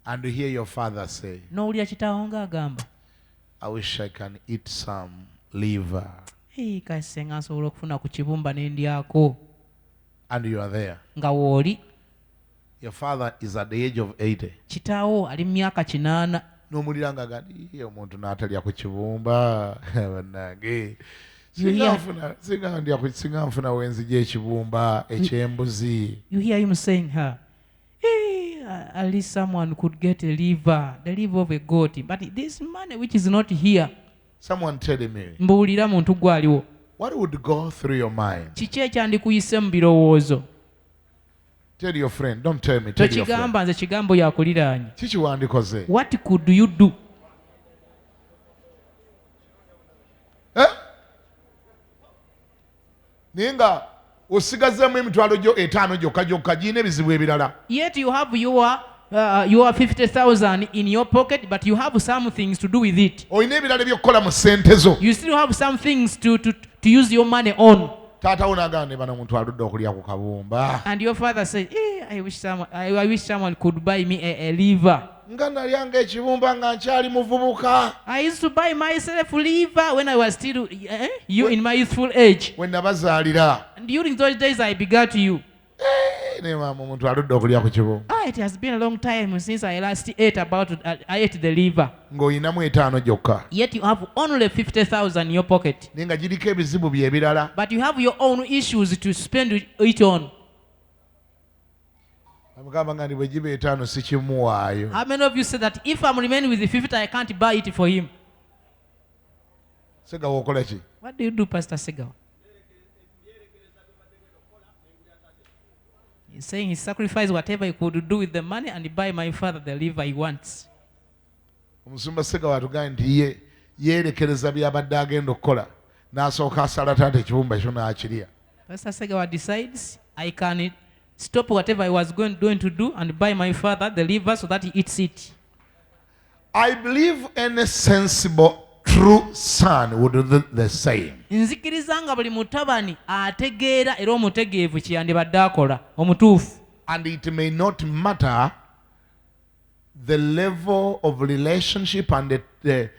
[SPEAKER 2] and you hear your father say,
[SPEAKER 1] n'owulira kitaawo ng'agamba
[SPEAKER 2] I wish I can eat some liver.
[SPEAKER 1] kase nga nsobola okufuna ku kibumba n'endyako
[SPEAKER 2] And you are there.
[SPEAKER 1] nga wooli
[SPEAKER 2] Your father is at the age of 80.
[SPEAKER 1] kitaawo ali mu myaka 80
[SPEAKER 2] N'omulira nga gandi omuntu n'atalya ku kibumba bannange singa nfuna wenzija ekibumba eky'embuzi.
[SPEAKER 1] you hear him saying her at least someone could get a liver, the liver of a goat, but this money which is not here.
[SPEAKER 2] Someone telling me,
[SPEAKER 1] mbuulira muntu gwaliwo
[SPEAKER 2] what would go through your mind?
[SPEAKER 1] kiki ekyandikuyise mu birowoozo
[SPEAKER 2] Tell your friend, don't tell me, tell your friend.
[SPEAKER 1] tokigamba nze kigambo yakuliraanye.
[SPEAKER 2] Kiki wandikoze?
[SPEAKER 1] What could you do?
[SPEAKER 2] Naye nga osigazzemu emitwalo gyo 5 gyokka giyina ebizibu ebirala.
[SPEAKER 1] Yet you have your 50,000 in your pocket, but you have some things to do with it.
[SPEAKER 2] Olina ebirala by'okukola mu ssente zo.
[SPEAKER 1] You still have some things to use your money on.
[SPEAKER 2] Taata wo n'agamba ne bano omuntu aludde okulya ku kabumba.
[SPEAKER 1] And your father said, I wish someone could buy me a liver.
[SPEAKER 2] Nga nalyanga ekibumba nga nkyali muvubuka.
[SPEAKER 1] I used to buy myself liver when I was still in my youthful age.
[SPEAKER 2] We nabazaalira.
[SPEAKER 1] And during those days I begat you.
[SPEAKER 2] Ne maama omuntu aludde okulya ku kibumba.
[SPEAKER 1] It has been a long time since I last ate the liver.
[SPEAKER 2] Ng'olinamu 5 gyokka.
[SPEAKER 1] Yet you have only 50,000 in your pocket.
[SPEAKER 2] Naye nga giriko ebizibu bye ebirala.
[SPEAKER 1] But you have your own issues to spend it on.
[SPEAKER 2] Amugamba nga bwe giba 5 sikimuwaayo.
[SPEAKER 1] How many of you say that if I'm remaining with the 50, I can't buy it for him?
[SPEAKER 2] Segawa okola ki?
[SPEAKER 1] What do you do, Pastor Segawa? He's saying he sacrificed whatever he could do with the money and buy my father the liver he wants.
[SPEAKER 2] Omusumba Segawa atugambye nti yeerekereza by'abadde agenda okukola n'asooka asala taata ekibumba ekyo n'akirya.
[SPEAKER 1] Pastor Segawa decides I can stop whatever I was going to do and buy my father the liver so that he eats it.
[SPEAKER 2] I believe any sensible true son would do the same.
[SPEAKER 1] Nzikiriza nga buli mutabani ategeera era omutegeevu kyeyandibadde akola omutuufu.
[SPEAKER 2] And it may not matter the level of relationship and the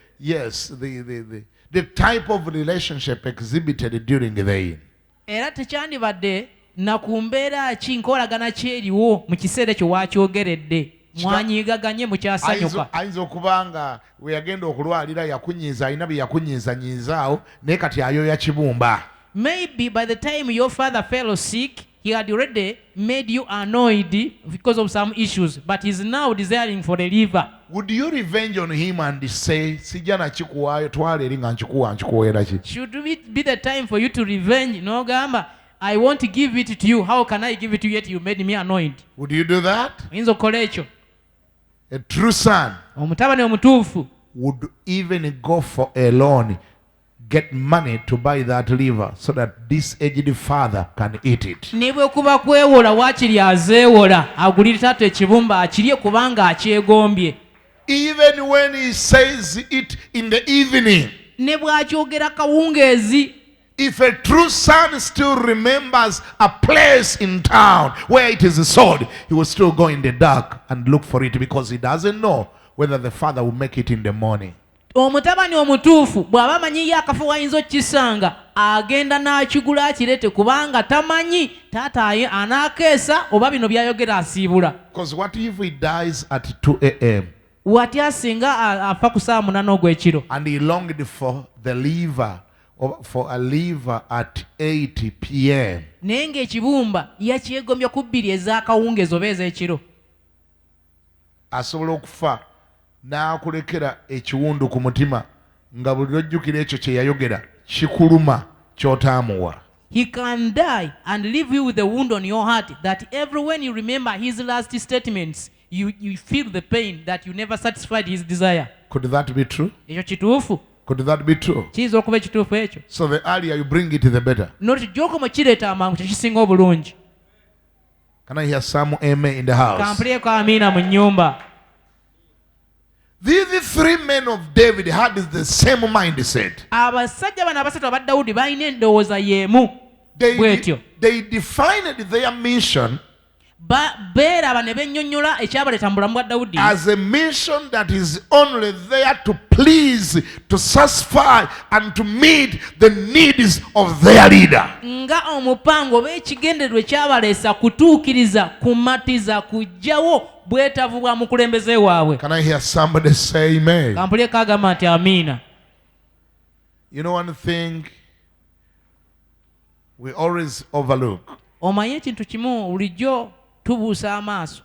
[SPEAKER 2] type of relationship exhibited during the year.
[SPEAKER 1] Era tekyandibadde na ku mbeera ki nkolagana kyeriwo mu kiseera ekyo waakyogeredde. mwanyiigaganye mukyasanyuka.
[SPEAKER 2] Ayinza okuba nga we yagenda okulwalira yakunyiiza alina bye yakunyiizanyiizaawo naye kati ayooya kibumba.
[SPEAKER 1] Maybe by the time your father fell sick, he had already made you annoyed because of some issues, but he's now desiring for a liver.
[SPEAKER 2] Would you revenge on him and say, sijja nakikuwaayo twala eri nga nkikuweera ki?
[SPEAKER 1] Should it be the time for you to revenge? No gamba, I want to give it to you. How can I give it to you yet you made me annoyed?
[SPEAKER 2] Would you do that?
[SPEAKER 1] Oyinza okukola ekyo.
[SPEAKER 2] A true son
[SPEAKER 1] Omutabani omutuufu
[SPEAKER 2] would even go for a loan, get money to buy that liver so that this aged father can eat it.
[SPEAKER 1] ne bwe kuba kwewola waakiri azeewola agulire taata ekibumba akirye kubanga akyegombye.
[SPEAKER 2] Even when he says it in the evening,
[SPEAKER 1] ne bw'akyogera kawungeezi,
[SPEAKER 2] if a true son still remembers a place in town where it is sold, he will still go in the dark and look for it because he doesn't know whether the father will make it in the morning.
[SPEAKER 1] omutabani omutuufu bw'aba amanyiyo akafo wayinza okukisanga agenda n'akigula akireete kubanga tamanyi taata anaakeesa oba bino byayogera asiibula.
[SPEAKER 2] Because what if he dies at 2 a.m.
[SPEAKER 1] watya singa afa ku saa 8 ogw'ekiro
[SPEAKER 2] and he longed for the liver, or for a liver at 8 p.m.
[SPEAKER 1] naye ng'ekibumba yakyegombya ku 2 ez'akawungeezi oba ez'ekiro,
[SPEAKER 2] asobola okufa n'akulekera ekiwundu ku mutima nga buli lwojjukira ekyo kye yayogera kikuluma ky'otaamuwa.
[SPEAKER 1] he can die and leave you with a wound on your heart that every when you remember his last statements you feel the pain that you never satisfied his desire.
[SPEAKER 2] Could that be true?
[SPEAKER 1] Ekyo kituufu?
[SPEAKER 2] Could that be true?
[SPEAKER 1] Kiyinza okuba ekituufu ekyo?
[SPEAKER 2] So the earlier you bring it, the better.
[SPEAKER 1] noti gy'okoma kireeta amangu kyekisinga obulungi.
[SPEAKER 2] Can I hear some amen in the house?
[SPEAKER 1] Kampuleeko amiina mu nnyumba.
[SPEAKER 2] These three men of David had the same mindset.
[SPEAKER 1] abasajja bano abasatu aba Dawudi balina endowooza y'emu bwetyo.
[SPEAKER 2] They defined their mission
[SPEAKER 1] beeraba ne bennyonnyola ekyabaleeta mu bulamu bwa Dawudi
[SPEAKER 2] as a mission that is only there to please, to satisfy and to meet the needs of their leader.
[SPEAKER 1] nga omupango oba ekigendererwa ekyabaleesa kutuukiriza kumatiza kuggyawo bwetaavu bwa mukulembeze waabwe.
[SPEAKER 2] Can I hear somebody say amen?
[SPEAKER 1] Kampuleeko agamba nti amiina.
[SPEAKER 2] You know one thing we always overlook,
[SPEAKER 1] omanye ekintu kimu bulijjo tubuusa amaaso,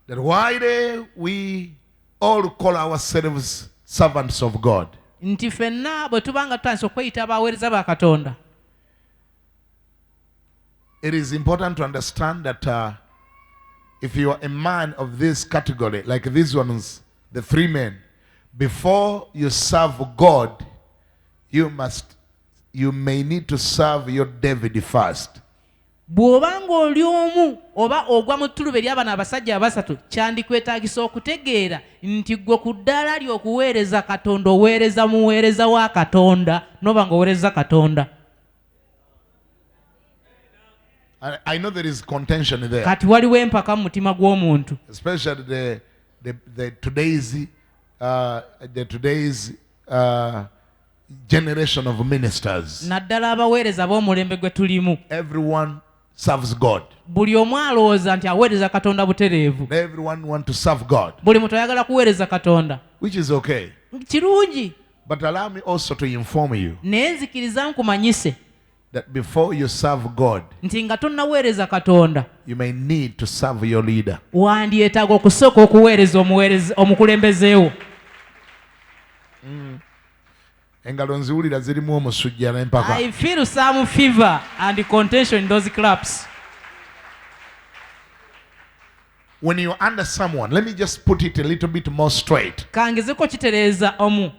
[SPEAKER 2] that while we all call ourselves servants of God,
[SPEAKER 1] nti ffenna bwe tuba nga tutandise okweyita abaweereza ba Katonda,
[SPEAKER 2] it is important to understand that if you are a man of this category, like these ones, the three men, before you serve God, you may need to serve your David first.
[SPEAKER 1] bw'oba ng'oli omu oba ogwa mu ttuluba eri abano abasajja abasatu, kyandikwetaagisa okutegeera nti gwe ku ddaala ly'okuweereza Katonda oweereza muweereza wa Katonda n'oba ng'oweereza Katonda.
[SPEAKER 2] I know there is contention there,
[SPEAKER 1] kati waliwo empaka mu mutima gw'omuntu,
[SPEAKER 2] especially the today's generation of ministers.
[SPEAKER 1] naddala abaweereza b'omulembe gwe tulimu.
[SPEAKER 2] Everyone serves God.
[SPEAKER 1] buli omu alowooza nti aweereza Katonda butereevu.
[SPEAKER 2] Everyone wants to serve God,
[SPEAKER 1] buli muntu ayagala kuweereza Katonda,
[SPEAKER 2] which is okay.
[SPEAKER 1] kirungi.
[SPEAKER 2] But allow me also to inform you
[SPEAKER 1] naye nzikiriza nkumanyise
[SPEAKER 2] that before you serve God,
[SPEAKER 1] nti nga tonnaweereza Katonda
[SPEAKER 2] you may need to serve your leader.
[SPEAKER 1] wandyetaaga okusooka okuweereza omukulembezeewo.
[SPEAKER 2] Engalo nziwulira zirimu omusujja n'empaka.
[SPEAKER 1] I feel some fever and contention in those claps.
[SPEAKER 2] When you're under someone, let me just put it a little bit more straight.
[SPEAKER 1] kangezeko kitereeza omu.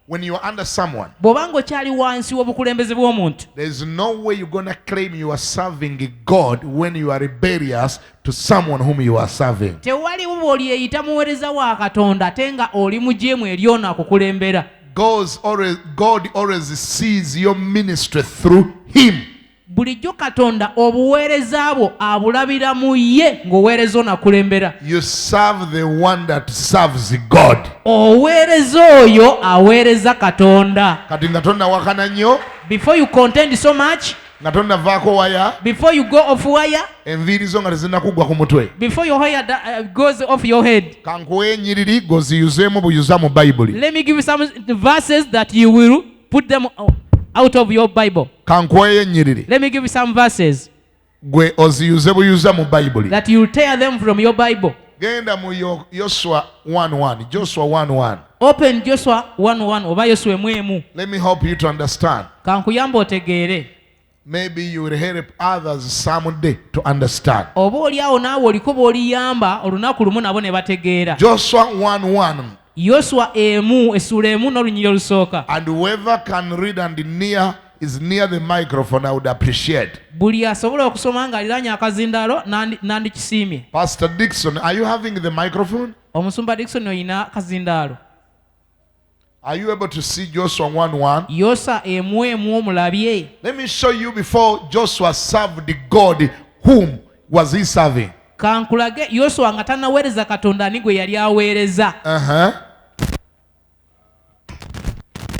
[SPEAKER 2] When you're under someone,
[SPEAKER 1] bw'oba ng'okyali wansi w'obukulembeze bw'omuntu,
[SPEAKER 2] there's no way you're going to claim you are serving God when you are rebellious to someone whom you are serving.
[SPEAKER 1] tewaliwo bw'olyeyita muweereza wa Katonda ate nga oli mujeemu eri ono akukulembera.
[SPEAKER 2] God always sees your ministry through him.
[SPEAKER 1] bulijjo Katonda obuweereza bwo abulabira mu ye ng'oweereza ono akulembera.
[SPEAKER 2] You serve the one that serves God.
[SPEAKER 1] oweereza oyo aweereza Katonda.
[SPEAKER 2] Kati nga tonnawakana nnyo,
[SPEAKER 1] Before you contend so much,
[SPEAKER 2] nga tonnavaako waya
[SPEAKER 1] before you go off wire,
[SPEAKER 2] enviiri zo nga tezinnakugwa ku mutwe.
[SPEAKER 1] before your wire goes off your head.
[SPEAKER 2] Kankuwe ennyiriri goziyuzeemu buyuza mu Bayibuli.
[SPEAKER 1] Let me give you some verses that you will put them out of your Bible.
[SPEAKER 2] Kankuweyo ennyiriri
[SPEAKER 1] Let me give you some verses
[SPEAKER 2] gwe oziyuze buyuza mu Bayibuli.
[SPEAKER 1] that you tear them from your Bible.
[SPEAKER 2] Genda mu Yosua 1:1. Joshua 1:1.
[SPEAKER 1] Open Joshua 1:1 oba Yosua mwemu.
[SPEAKER 2] Let me help you to understand.
[SPEAKER 1] Kankuyamba otegeere.
[SPEAKER 2] Maybe you will help others someday to understand.
[SPEAKER 1] Oba oli awo naawe oliko b'oliyamba olunaku lumu nabo ne bategeera.
[SPEAKER 2] Joshua 1:1.
[SPEAKER 1] Yosua essula emu n'olunyiriri olusooka.
[SPEAKER 2] And whoever can read and is near the microphone, I would appreciate.
[SPEAKER 1] Buli asobola okusoma ng'aliraanye akazindaalo nandikisiimye.
[SPEAKER 2] Pastor Dixon, are you having the microphone?
[SPEAKER 1] Omusumba Dickson oyina akazindaalo.
[SPEAKER 2] Are you able to see Joshua 1:1?
[SPEAKER 1] Yosa emu omulabye.
[SPEAKER 2] Let me show you before Joshua served the God, whom was he serving?
[SPEAKER 1] Kankulage Yosua nga tannaweereza Katonda ani gwe yali aweereza.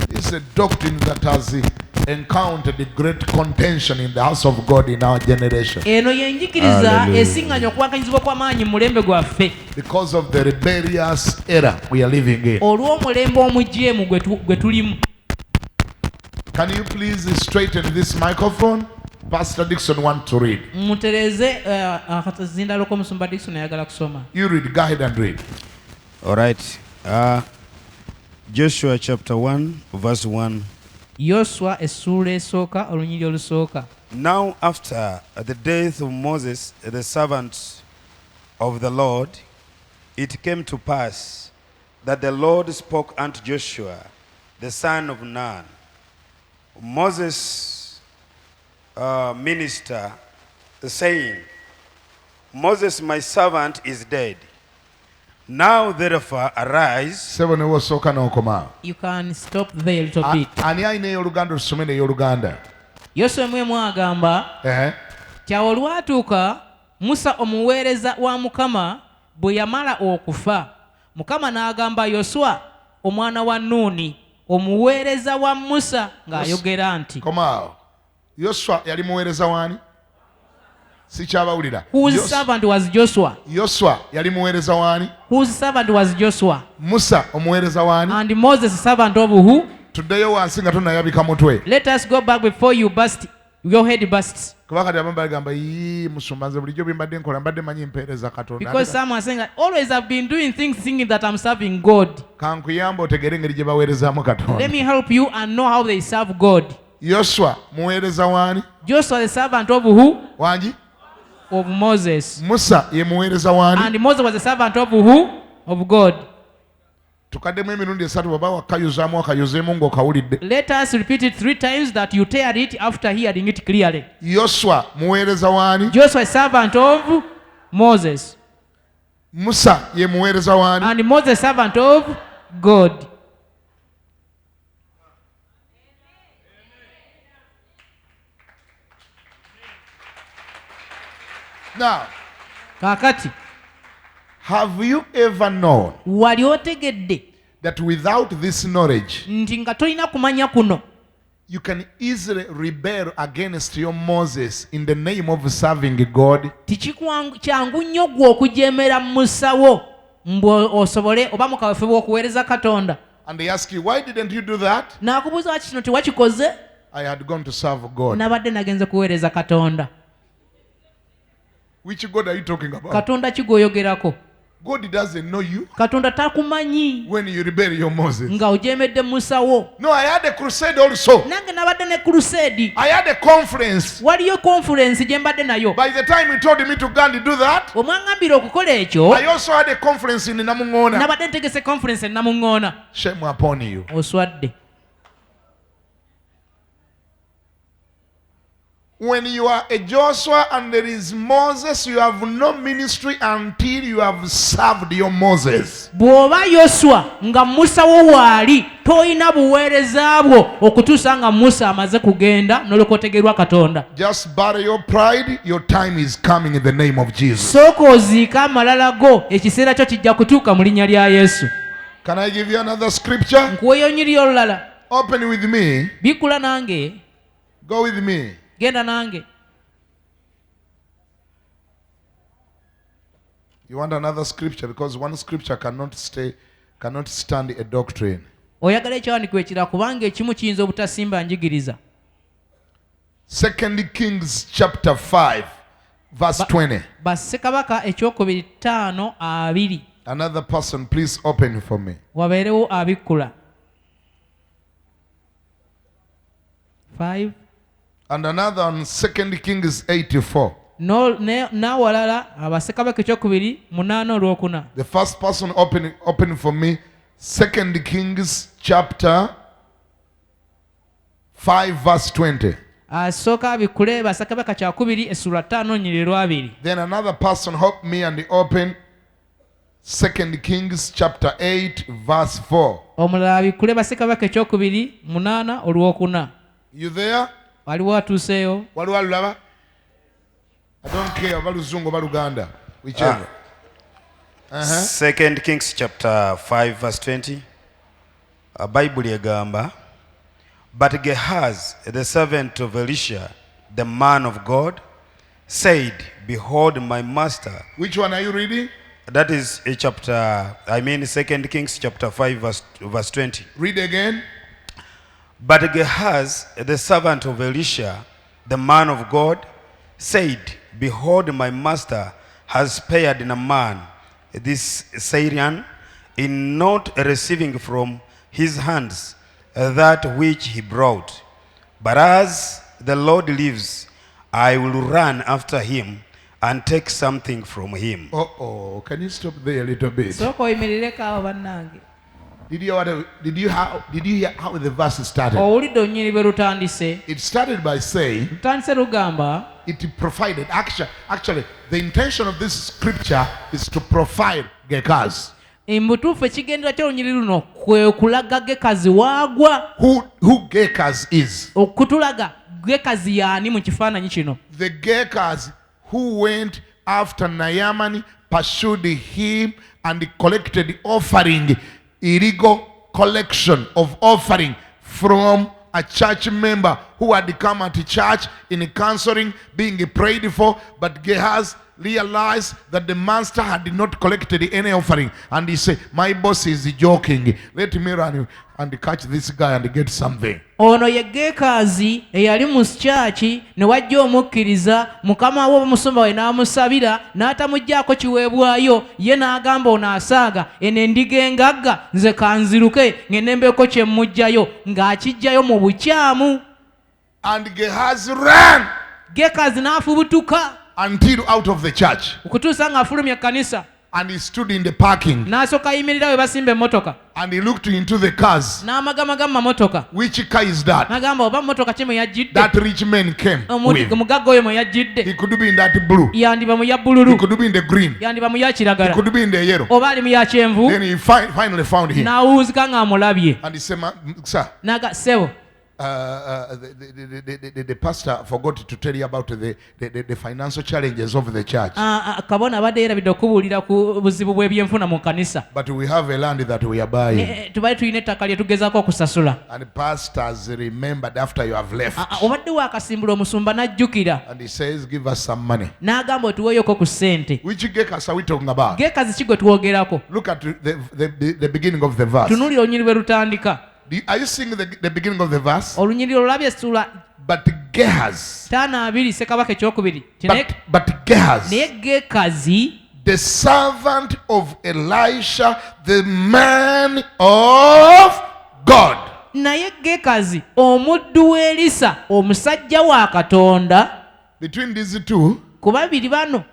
[SPEAKER 2] This is a doctrine that has encountered the great contention in the house of God in our generation.
[SPEAKER 1] Eno yenjikiriza esinganya okuwakanyizibwa kw'amaanyi mu mulembe gwaffe.
[SPEAKER 2] Because of the rebellious era we are living in.
[SPEAKER 1] Olw'omulembe omujeemu gwe tulimu.
[SPEAKER 2] Can you please straighten this microphone? Pastor Dixon wants to read.
[SPEAKER 1] Mutereze akazindaalo k'omusumba Dickson ayagala kusoma.
[SPEAKER 2] You read. Go ahead and read.
[SPEAKER 3] All right. Joshua chapter 1 verse 1.
[SPEAKER 1] Yosua essula esooka olunyiriri olusooka.
[SPEAKER 3] Now after the death of Moses, the servant of the Lord, it came to pass that the Lord spoke unto Joshua, the son of Nun, Moses' minister, saying, Moses my servant is dead. Now therefore arise.
[SPEAKER 1] You can stop there a little bit.
[SPEAKER 2] Ani alina ey'Oluganda tusome n'ey'Oluganda.
[SPEAKER 1] Yosua mwemu agamba kyawo olwatuuka Musa omuweereza wa Mukama bwe yamala okufa, Mukama n'agamba Yosua omwana wa Nuuni omuweereza wa Musa ng'ayogera nti.
[SPEAKER 2] Komaawo. Yosua yali muweereza wani? Sikyabawulira.
[SPEAKER 1] Whose servant was Joshua?
[SPEAKER 2] Yosua yali muweereza wani?
[SPEAKER 1] Whose servant was Joshua?
[SPEAKER 2] Musa omuweereza wani?
[SPEAKER 1] And Moses servant of who?
[SPEAKER 2] Tuddeyo wansi nga tonnayabika mutwe.
[SPEAKER 1] Let us go back before your head bursts.
[SPEAKER 2] Kuba kati abamu bagamba musumba nze bulijjo bye mbadde nkola mbadde manyi mpeereza Katonda.
[SPEAKER 1] Because someone saying that always I've been doing things thinking that I'm serving God.
[SPEAKER 2] Kankuyamba otegeere engeri gye baweerezaamu Katonda.
[SPEAKER 1] Let me help you and know how they serve God.
[SPEAKER 2] Yosua muweereza wani?
[SPEAKER 1] Joshua the servant of who?
[SPEAKER 2] Wangi?
[SPEAKER 1] Of Moses.
[SPEAKER 2] Musa ye muweereza wani?
[SPEAKER 1] And Moses was the servant of who? Of God.
[SPEAKER 2] Tukaddemu emirundi esatu baba wakayuzaamu akayuzeemu ng'okawulidde.
[SPEAKER 1] Let us repeat it 3 times that you tear it after hearing it clearly.
[SPEAKER 2] Yosua muweereza wani?
[SPEAKER 1] Joshua is servant of Moses.
[SPEAKER 2] Musa ye muweereza wani?
[SPEAKER 1] And Moses servant of God.
[SPEAKER 2] Now,
[SPEAKER 1] Kakati,
[SPEAKER 2] have you ever known
[SPEAKER 1] wali otegedde
[SPEAKER 2] that without this knowledge
[SPEAKER 1] nti nga tolina kumanya kuno
[SPEAKER 2] you can easily rebel against your Moses in the name of serving God?
[SPEAKER 1] kyangu nnyo gwe okujeemera mu musawo mbwe osobole oba mu kaweefube bw'okuweereza Katonda.
[SPEAKER 2] And they ask you, why didn't you do that?
[SPEAKER 1] N'akubuuza waki kino tewakikoze?
[SPEAKER 2] I had gone to serve God.
[SPEAKER 1] Nabadde nagenze kuweereza Katonda.
[SPEAKER 2] Which God are you talking about?
[SPEAKER 1] Katonda ki gw'oyogerako?
[SPEAKER 2] God doesn't know you
[SPEAKER 1] Katonda takumanyi
[SPEAKER 2] when you rebel your Moses.
[SPEAKER 1] nga ojeemedde mu musawo.
[SPEAKER 2] No, I had a crusade also.
[SPEAKER 1] Nange nabadde ne crusade.
[SPEAKER 2] I had a conference.
[SPEAKER 1] Waliyo conference gye mbadde nayo.
[SPEAKER 2] By the time he told me to go and do that,
[SPEAKER 1] Omwangambira okukola ekyo,
[SPEAKER 2] I also had a conference in Namungona.
[SPEAKER 1] nabadde ntegese conference e Namuŋŋoona.
[SPEAKER 2] Shame upon you.
[SPEAKER 1] Oswadde.
[SPEAKER 2] When you are a Joshua and there is Moses, you have no ministry until you have served your Moses.
[SPEAKER 1] Bw'oba Yosua nga Musa wo waali toyina buweereza bwo okutuusa nga Musa amaze kugenda n'olwokotegerwa Katonda.
[SPEAKER 2] Just bury your pride. Your time is coming in the name of Jesus.
[SPEAKER 1] Sooka oziika amalala go, ekiseera kyo kijja kutuuka mu linnya lya Yesu.
[SPEAKER 2] Can I give you another scripture?
[SPEAKER 1] Nkuweeyo nnyiri olulala.
[SPEAKER 2] Open with me.
[SPEAKER 1] Bikula nange.
[SPEAKER 2] Go with me.
[SPEAKER 1] genda nange.
[SPEAKER 2] You want another scripture because one scripture cannot stand a doctrine.
[SPEAKER 1] Oyagala ekyawandiikibwa ekirala kubanga ekimu kiyinza obutasimba njigiriza.
[SPEAKER 2] 2 Kings chapter 5 verse 20.
[SPEAKER 1] Bassekabaka ekyokubiri 5:20.
[SPEAKER 2] Another person, please open for me.
[SPEAKER 1] Wabeerewo abikkula. 5.
[SPEAKER 2] And another on 2 Kings 84.
[SPEAKER 1] N'awalala Bassekabaka ekyokubiri 8:4.
[SPEAKER 2] The first person open for me. 2 Kings chapter 5 verse 20.
[SPEAKER 1] Asooka abikkule Bassekabaka kyakubiri essula 5:2.
[SPEAKER 2] Then another person help me and open 2 Kings chapter 8 verse 4.
[SPEAKER 1] Omulala abikkule Bassekabaka ekyokubiri 8:4.
[SPEAKER 2] You there?
[SPEAKER 1] Waliwo atuuseyo?
[SPEAKER 2] Waliwo alulaba? I don't care about Luzungu or Luganda, whichever.
[SPEAKER 3] 2 Kings chapter 5 verse 20. Bible yagamba, but Gehazi, the servant of Elisha, the man of God, said, behold my master.
[SPEAKER 2] Which one are you reading?
[SPEAKER 3] That is a chapter, 2 Kings chapter 5 verse 20.
[SPEAKER 2] Read again.
[SPEAKER 3] But Gehazi, the servant of Elisha, the man of God, said, behold my master has spared Naaman, this Syrian, in not receiving from his hands that which he brought. But as the Lord lives, I will run after him and take something from him.
[SPEAKER 2] Can you stop there a little bit?
[SPEAKER 1] Sooka oyimirire awo bannange.
[SPEAKER 2] Did you hear how the verse started?
[SPEAKER 1] Owulidde olunyiriri bwe lutandise?
[SPEAKER 2] It started by saying
[SPEAKER 1] Lutandise lugamba
[SPEAKER 2] it provided. Actually, the intention of this scripture is to profile Gehazi.
[SPEAKER 1] Mbutuufu ekigendera ky'olunyiriri luno kwe kulaga Gekazi waagwa.
[SPEAKER 2] Who Gehazi is.
[SPEAKER 1] Okutulaga Gekazi yaani mu kifaananyi kino.
[SPEAKER 2] The Gehazi who went after Naaman, pursued him and collected offering, illegal collection of offering from a church member who had come at church in counseling, being prayed for, but Gehazi realized that the master had not collected any offering, and he said, my boss is joking, let me run and catch this guy and get something.
[SPEAKER 1] Ono ye Gekazi eyali mu kyaki ne wajja omukkiriza mukama we omusumba we n'amusabira n'atamuggyako kiweebwayo, ye n'agamba ono asaaga eno endiga engagga nze kanziruke ng'ennembeeko kye mmuggyayo ng'akijjayo mu bukyamu.
[SPEAKER 2] And Gehazi ran
[SPEAKER 1] Gekazi n'afubutuka
[SPEAKER 2] until out of the church,
[SPEAKER 1] okutuusa ng'afulumya ekkanisa.
[SPEAKER 2] and he stood in the parking
[SPEAKER 1] N'asooka ayimirira we basimba emmotoka
[SPEAKER 2] and he looked into the cars.
[SPEAKER 1] n'amagamaga mu mamotoka
[SPEAKER 2] Which car is that?
[SPEAKER 1] n'agamba oba mmotoka ki mwe yajjidde.
[SPEAKER 2] That rich man came with.
[SPEAKER 1] Omugagga oyo mwe yajjidde
[SPEAKER 2] He could be in that blue.
[SPEAKER 1] yandiba mu ya
[SPEAKER 2] He
[SPEAKER 1] bbululu,
[SPEAKER 2] could be in the green.
[SPEAKER 1] yandiba mu ya
[SPEAKER 2] He
[SPEAKER 1] kiragala,
[SPEAKER 2] could be in the yellow.
[SPEAKER 1] oba ali mu ya kyenvu.
[SPEAKER 2] Then he finally found him.
[SPEAKER 1] N'awuuzika ng'amulabye.
[SPEAKER 2] And he said, sir,
[SPEAKER 1] Naga ssebo
[SPEAKER 2] the pastor forgot to tell you about the financial challenges of the church.
[SPEAKER 1] kabona abadde yeerabidde okubuulira ku buzibu bw'ebyenfuna mu kanisa.
[SPEAKER 2] But we have a land that we are buying.
[SPEAKER 1] Tubali tulina ettaka lye tugezaako okusasula.
[SPEAKER 2] And pastors remembered after you have left.
[SPEAKER 1] Obadde waakasimbula omusumba n'ajjukira
[SPEAKER 2] And he says, give us some money.
[SPEAKER 1] n'agamba otuweeyoko ku ssente.
[SPEAKER 2] Which Gekas are we talking about?
[SPEAKER 1] Gekazi ki gwe twogerako?
[SPEAKER 2] Look at the beginning of the verse.
[SPEAKER 1] Tunuulira olunyiriri bwe lutandika.
[SPEAKER 2] Are you seeing the beginning of the verse?
[SPEAKER 1] Olunyiriri olulabye essula
[SPEAKER 2] But Gehazi.
[SPEAKER 1] 5:2 Ssekabaka ekyokubiri.
[SPEAKER 2] But Gehazi,
[SPEAKER 1] Naye Gekazi
[SPEAKER 2] the servant of Elisha, the man of God.
[SPEAKER 1] naye Gekazi omuddu wa Erisa omusajja wa Katonda.
[SPEAKER 2] Between these two,
[SPEAKER 1] Ku babiri bano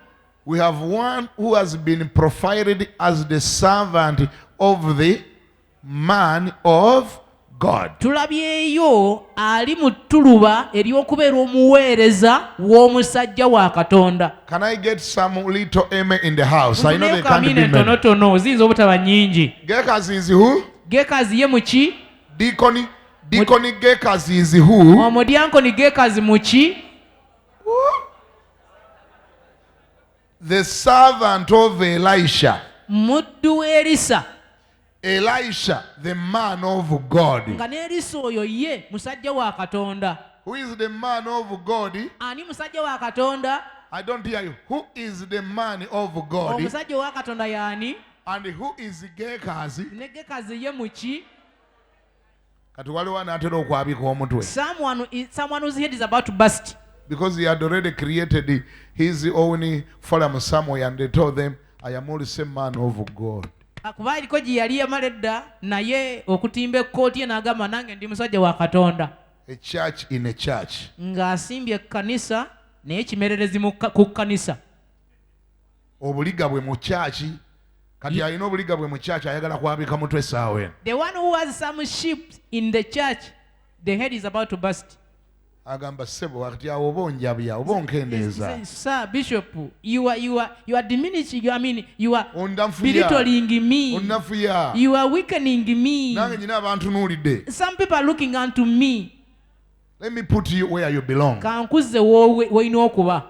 [SPEAKER 2] we have one who has been profiled as the servant of the man of God.
[SPEAKER 1] tulabyeyo ali mu ttuluba ery'okubeera omuweereza w'omusajja wa Katonda.
[SPEAKER 2] Can I get some little amen in the house? I know they can't
[SPEAKER 1] Amina
[SPEAKER 2] be many.
[SPEAKER 1] entonotono ziyinza obutaba nnyingi.
[SPEAKER 2] Gehazi is who?
[SPEAKER 1] Gekazi ye muki?
[SPEAKER 2] Deacon Gehazi is who?
[SPEAKER 1] Omudyankoni Gekazi muki?
[SPEAKER 2] The servant of Elisha.
[SPEAKER 1] Muddu wa Erisa.
[SPEAKER 2] Elisha, the man of God.
[SPEAKER 1] Nga ne Erisa oyo ye musajja wa Katonda.
[SPEAKER 2] Who is the man of God?
[SPEAKER 1] ani musajja wa katonda?
[SPEAKER 2] I don't hear you. Who is the man of God?
[SPEAKER 1] Omusajja wa katonda y'ani?
[SPEAKER 2] And who is Gekazi?
[SPEAKER 1] Ne Gekazi ye muki?
[SPEAKER 2] Kati waliwo anaatera okwabika omutwe.
[SPEAKER 1] Someone whose head is about to burst.
[SPEAKER 2] Because he had already created his own forum somewhere and they told them, I am also a man of God.
[SPEAKER 1] Kuba aliko gye yali yamala edda naye okutimba ekkooti ye n'agamba nange ndi musajja wa katonda.
[SPEAKER 2] A church in a church.
[SPEAKER 1] Ng'asimbye ekkanisa naye kimererezi ku kkanisa.
[SPEAKER 2] Obuliga bwe mu church. Kati alina obuliga bwe mu church ayagala kwabika mutwe essaawa eno.
[SPEAKER 1] The one who has some sheep in the church, the head is about to burst.
[SPEAKER 2] Agamba sebo wakati awo oba onjabya oba onkendeeza.
[SPEAKER 1] Sir Bishop, you are diminishing. You are
[SPEAKER 2] Ondafuya.
[SPEAKER 1] belittling me.
[SPEAKER 2] Onnafuya.
[SPEAKER 1] You are weakening me.
[SPEAKER 2] Nange nyina abantunuulidde.
[SPEAKER 1] Some people are looking unto me.
[SPEAKER 2] Let me put you where you belong.
[SPEAKER 1] Kankuzze w'olina okuba.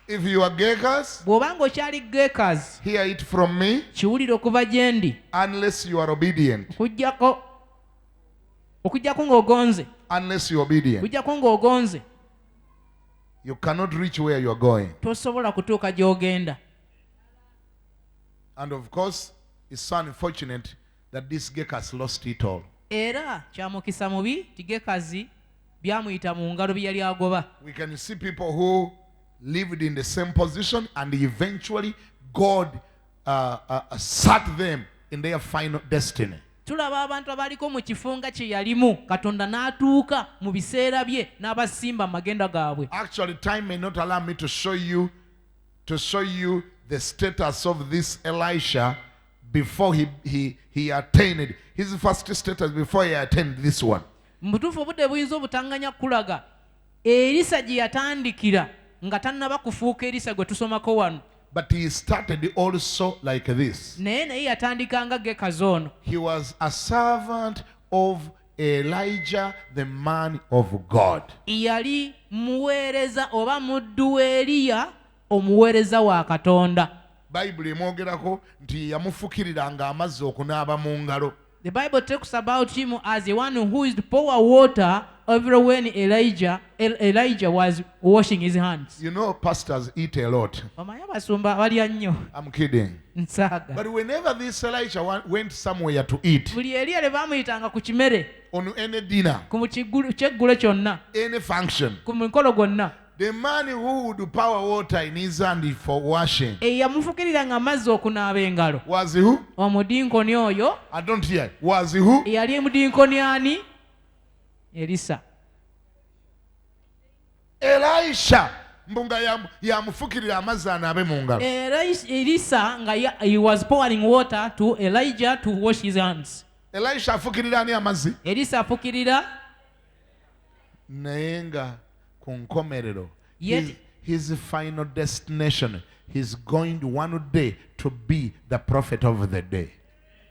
[SPEAKER 2] If you are Gekas,
[SPEAKER 1] Bw'obanga okyali Gekazi,
[SPEAKER 2] hear it from me.
[SPEAKER 1] kiwulire okuva gye ndi.
[SPEAKER 2] Unless you are obedient.
[SPEAKER 1] Okuggyako ng'ogonze.
[SPEAKER 2] Unless you are obedient.
[SPEAKER 1] Okuggyako ng'ogonze.
[SPEAKER 2] You cannot reach where you are going.
[SPEAKER 1] Tosobola kutuuka gy'ogenda.
[SPEAKER 2] And of course, it's so unfortunate that this Gekas lost it all.
[SPEAKER 1] Era kya mukisa mubi ti Gekazi byamuyita mu ngalo bye yali agoba.
[SPEAKER 2] We can see people who lived in the same position and eventually God sat them in their final destiny.
[SPEAKER 1] Tulaba abantu abaliko mu kifo nga kye yalimu Katonda n'atuuka mu biseera bye n'abasimba mu magenda gaabwe.
[SPEAKER 2] Actually, time may not allow me to show you the status of this Elisha before he attained his first status before he attained this one.
[SPEAKER 1] Mu butuufu obudde buyinza obutanganya kulaga Erisa gye yatandikira nga tannaba kufuuka Erisa gwe tusomako wano.
[SPEAKER 2] But he started also like this.
[SPEAKER 1] Naye yatandika nga Gekazi ono.
[SPEAKER 2] He was a servant of Elijah, the man of God.
[SPEAKER 1] Yali muweereza oba muddu wa Eriya, omuweereza wa Katonda.
[SPEAKER 2] Bible emwogerako nti yamufukiriranga amazzi okunaaba mu ngalo.
[SPEAKER 1] The Bible talks about him as the one who is to pour water everywhere when Elijah was washing his hands.
[SPEAKER 2] You know, pastors eat a lot.
[SPEAKER 1] Omanyi abasumba balya nnyo.
[SPEAKER 2] I'm kidding.
[SPEAKER 1] Nsaaga.
[SPEAKER 2] But whenever this Elisha went somewhere to eat,
[SPEAKER 1] Buli Eriya le baamuyitanga ku kimere,
[SPEAKER 2] on any dinner,
[SPEAKER 1] ku kyeggulo kyonna,
[SPEAKER 2] any function,
[SPEAKER 1] ku mukolo gwonna,
[SPEAKER 2] the man who would pour water in his hand for washing
[SPEAKER 1] eyamufukiriranga amazzi okunaaba engalo.
[SPEAKER 2] was who?
[SPEAKER 1] Omudinkoni oyo
[SPEAKER 2] I don't hear. Was who?
[SPEAKER 1] eyali mudinkoni ani? Erisa.
[SPEAKER 2] Elisha. Mbunga yamufukirira amazzi anaabe mu ngalo.
[SPEAKER 1] Erisa nga he was pouring water to Elijah to wash his hands.
[SPEAKER 2] Elisha afukirira ani amazzi?
[SPEAKER 1] Erisa afukirira
[SPEAKER 2] naye nga ku nkomerero
[SPEAKER 1] Yet-
[SPEAKER 2] his final destination, he's going one day to be the prophet of the day.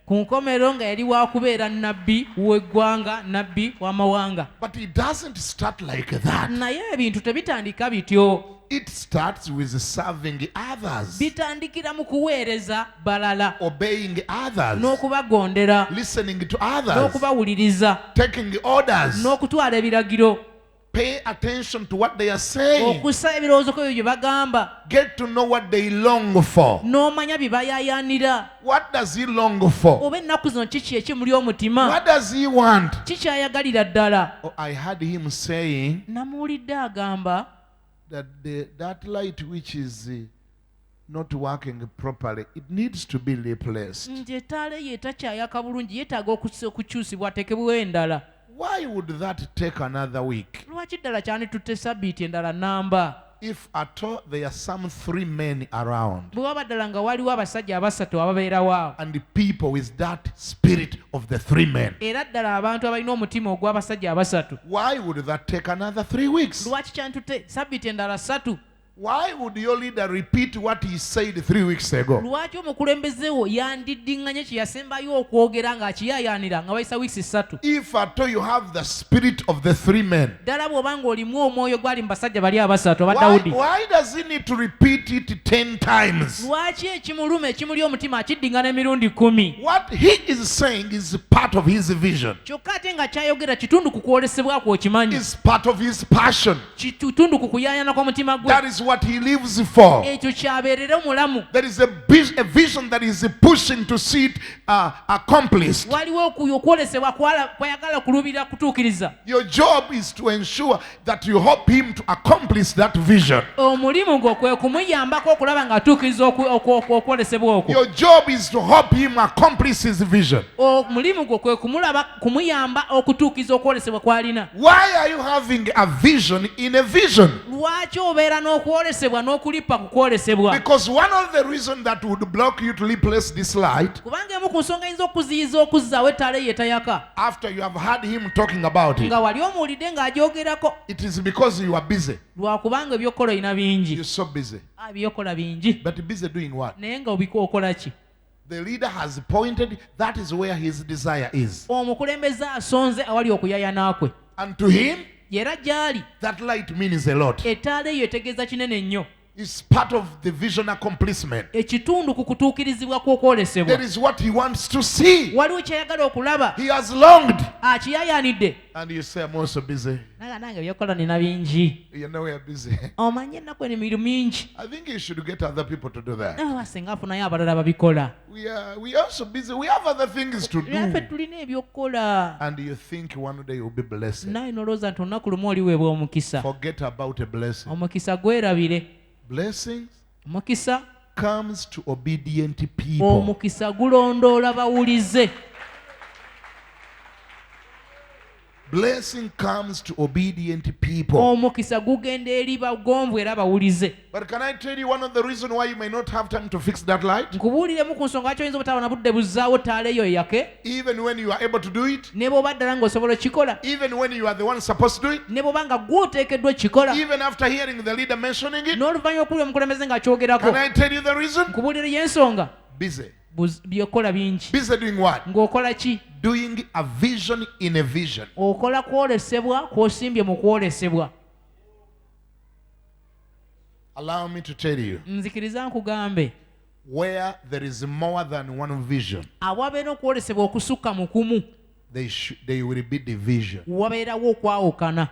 [SPEAKER 1] ku nkomerero nga yali wakubeera nnabbi w'eggwanga, nnabbi w'amawanga.
[SPEAKER 2] But it doesn't start like that.
[SPEAKER 1] Naye ebintu tebitandika bityo.
[SPEAKER 2] It starts with serving others,
[SPEAKER 1] Bitandikira mu kuweereza balala,
[SPEAKER 2] obeying others,
[SPEAKER 1] n'okubagondera,
[SPEAKER 2] listening to others,
[SPEAKER 1] n'okubawuliriza,
[SPEAKER 2] taking orders,
[SPEAKER 1] n'okutwala ebiragiro,
[SPEAKER 2] pay attention to what they are saying,
[SPEAKER 1] okussa ebirowoozo ku ebyo bye bagamba,
[SPEAKER 2] get to know what they long for.
[SPEAKER 1] n'omanya bye bayaayaanira.
[SPEAKER 2] What does he long for?
[SPEAKER 1] Oba ennaku zino kiki ekimuli omutima?
[SPEAKER 2] What does he want?
[SPEAKER 1] Kikyayagalira ddala.
[SPEAKER 2] Oh, I heard him saying
[SPEAKER 1] Namuwulidde agamba
[SPEAKER 2] that that light which is not working properly, it needs to be replaced.
[SPEAKER 1] nti ettaala ye takyayaka bulungi, yeetaaga okukyusibwa ateekebwewo endala.
[SPEAKER 2] Why would that take another week?
[SPEAKER 1] Lwaki ddala kyanditutte sabbiiti endala nnamba?
[SPEAKER 2] If at all there are some 3 men around
[SPEAKER 1] Bwe waba ddala nga waliwo abasajja abasatu ababeerawo,
[SPEAKER 2] and the people with that spirit of the 3 men,
[SPEAKER 1] era ddala abantu abalina omutima ogw'abasajja abasatu,
[SPEAKER 2] why would that take another 3 weeks?
[SPEAKER 1] lwaki kyanditutte sabbiiti endala 3?
[SPEAKER 2] Why would your leader repeat what he said 3 weeks ago?
[SPEAKER 1] lwaki omukulembeze wo yandiddinganye kye yasembayo okwogera ng'akiyaayaanira nga wayisa wiiki 3?
[SPEAKER 2] If at all you have the spirit of the 3 men,
[SPEAKER 1] ddala bw'oba ng'olimu omwoyo gwali mu basajja bali abasatu aba
[SPEAKER 2] why,
[SPEAKER 1] Dawudi,
[SPEAKER 2] why does he need to repeat it 10 times?
[SPEAKER 1] lwaki ekimuluma ekimuli omutima akiddingana emirundi 10?
[SPEAKER 2] What he is saying is part of his vision,
[SPEAKER 1] kyokka ate nga kyayogera kitundu ku kwolesebwa kwe okimanyi,
[SPEAKER 2] is part of his passion.
[SPEAKER 1] kitundu ku kuyaayana kw'omutima gwe,
[SPEAKER 2] That is what he lives for.
[SPEAKER 1] ekyo kyabeerera omulamu.
[SPEAKER 2] There is a vision that is pushing to see it accomplished.
[SPEAKER 1] waliwo okwolesebwa kwayagala kulubira kutuukiriza.
[SPEAKER 2] Your job is to ensure that you help him to accomplish that vision.
[SPEAKER 1] omulimu gwo kwe kumuyambako okulaba ng'atuukiriza okwolesebwa okwo.
[SPEAKER 2] Your job is to help him accomplish his vision.
[SPEAKER 1] omulimu gwo kwe kumuyamba okutuukiriza okwolesebwa kw'alina.
[SPEAKER 2] Why are you having a vision in a vision?
[SPEAKER 1] lwaki obeera n'okwolesebwa n'okulipa ku kwolesebwa?
[SPEAKER 2] Because one of the reasons that would block you to replace this light,
[SPEAKER 1] kubanga emu ku nsonga eyinza okuziyiza okuzzaawo ettaala eyo etayaka,
[SPEAKER 2] after you have heard him talking about it,
[SPEAKER 1] nga wali omuwulidde ng'agyogerako,
[SPEAKER 2] it is because you are busy.
[SPEAKER 1] lwakubanga ebyokukola olina bingi.
[SPEAKER 2] You're so busy.
[SPEAKER 1] Ebyokola bingi,
[SPEAKER 2] But busy doing what?
[SPEAKER 1] naye nga okola ki?
[SPEAKER 2] The leader has pointed, that is where his desire is.
[SPEAKER 1] omukulembeze asonze awali okuyaayana kwe,
[SPEAKER 2] And to him,
[SPEAKER 1] era gy'ali
[SPEAKER 2] that light means a lot.
[SPEAKER 1] ettaala eyo etegeeza kinene nnyo.
[SPEAKER 2] It's part of the vision accomplishment.
[SPEAKER 1] ekitundu ku kutuukirizibwa kw'okwolesebwa.
[SPEAKER 2] There is what he wants to see.
[SPEAKER 1] waliwo kyayagala okulaba,
[SPEAKER 2] He has longed.
[SPEAKER 1] akiyaayaanidde.
[SPEAKER 2] And you say, I'm also busy.
[SPEAKER 1] nange ebyokola nina bingi,
[SPEAKER 2] You know we are busy.
[SPEAKER 1] omanye ennaku eno emirimu mingi.
[SPEAKER 2] I think you should get other people to do that.
[SPEAKER 1] Singa afunayo abalala babikola.
[SPEAKER 2] We are also busy. We have other things to
[SPEAKER 1] ffe
[SPEAKER 2] do.
[SPEAKER 1] tulina ebyokukola.
[SPEAKER 2] And you think one day you'll be blessed.
[SPEAKER 1] naye nolowooza nti olunaku lumu oliweebwa omukisa.
[SPEAKER 2] Forget about a blessing.
[SPEAKER 1] omukisa gwerabire.
[SPEAKER 2] Blessings
[SPEAKER 1] omukisa
[SPEAKER 2] comes to obedient people.
[SPEAKER 1] omukisa gulondoola bawulize.
[SPEAKER 2] Blessing comes to obedient people.
[SPEAKER 1] omukisa gugenda eri bagomvu era bawulize.
[SPEAKER 2] But can I tell you one of the reasons why you may not have time to fix that light?
[SPEAKER 1] nkubuuliremu ku nsonga lwaki oyinza obutaba na budde buzzaawo ttaala eyo eyake,
[SPEAKER 2] Even when you are able to do it,
[SPEAKER 1] ne bw'oba ddala ng'osobola okikola,
[SPEAKER 2] even when you are the one supposed to do it,
[SPEAKER 1] ne bw'oba nga gw'oteekeddwa okikola,
[SPEAKER 2] even after hearing the leader mentioning it.
[SPEAKER 1] n'oluvannyuma okuwulira omukulembeze ng'akyogerako.
[SPEAKER 2] Can I tell you the reason?
[SPEAKER 1] nkubuulira y'ensonga,
[SPEAKER 2] Busy.
[SPEAKER 1] byokola bingi.
[SPEAKER 2] Busy doing what?
[SPEAKER 1] ng'okola ki?
[SPEAKER 2] Doing a vision in a vision.
[SPEAKER 1] okola kwolesebwa kw'osimbye mu kwolesebwa.
[SPEAKER 2] Allow me to tell you,
[SPEAKER 1] nzikiriza nkugambe,
[SPEAKER 2] where there is more than one vision,
[SPEAKER 1] awabeera okwolesebwa okusukka mu kumu,
[SPEAKER 2] they will be division.
[SPEAKER 1] wabeerawo okwawukana.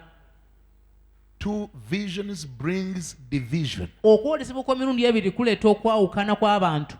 [SPEAKER 2] 2 visions brings division.
[SPEAKER 1] okwolesebwa kw'emirundi ebiri kuleeta okwawukana kw'abantu.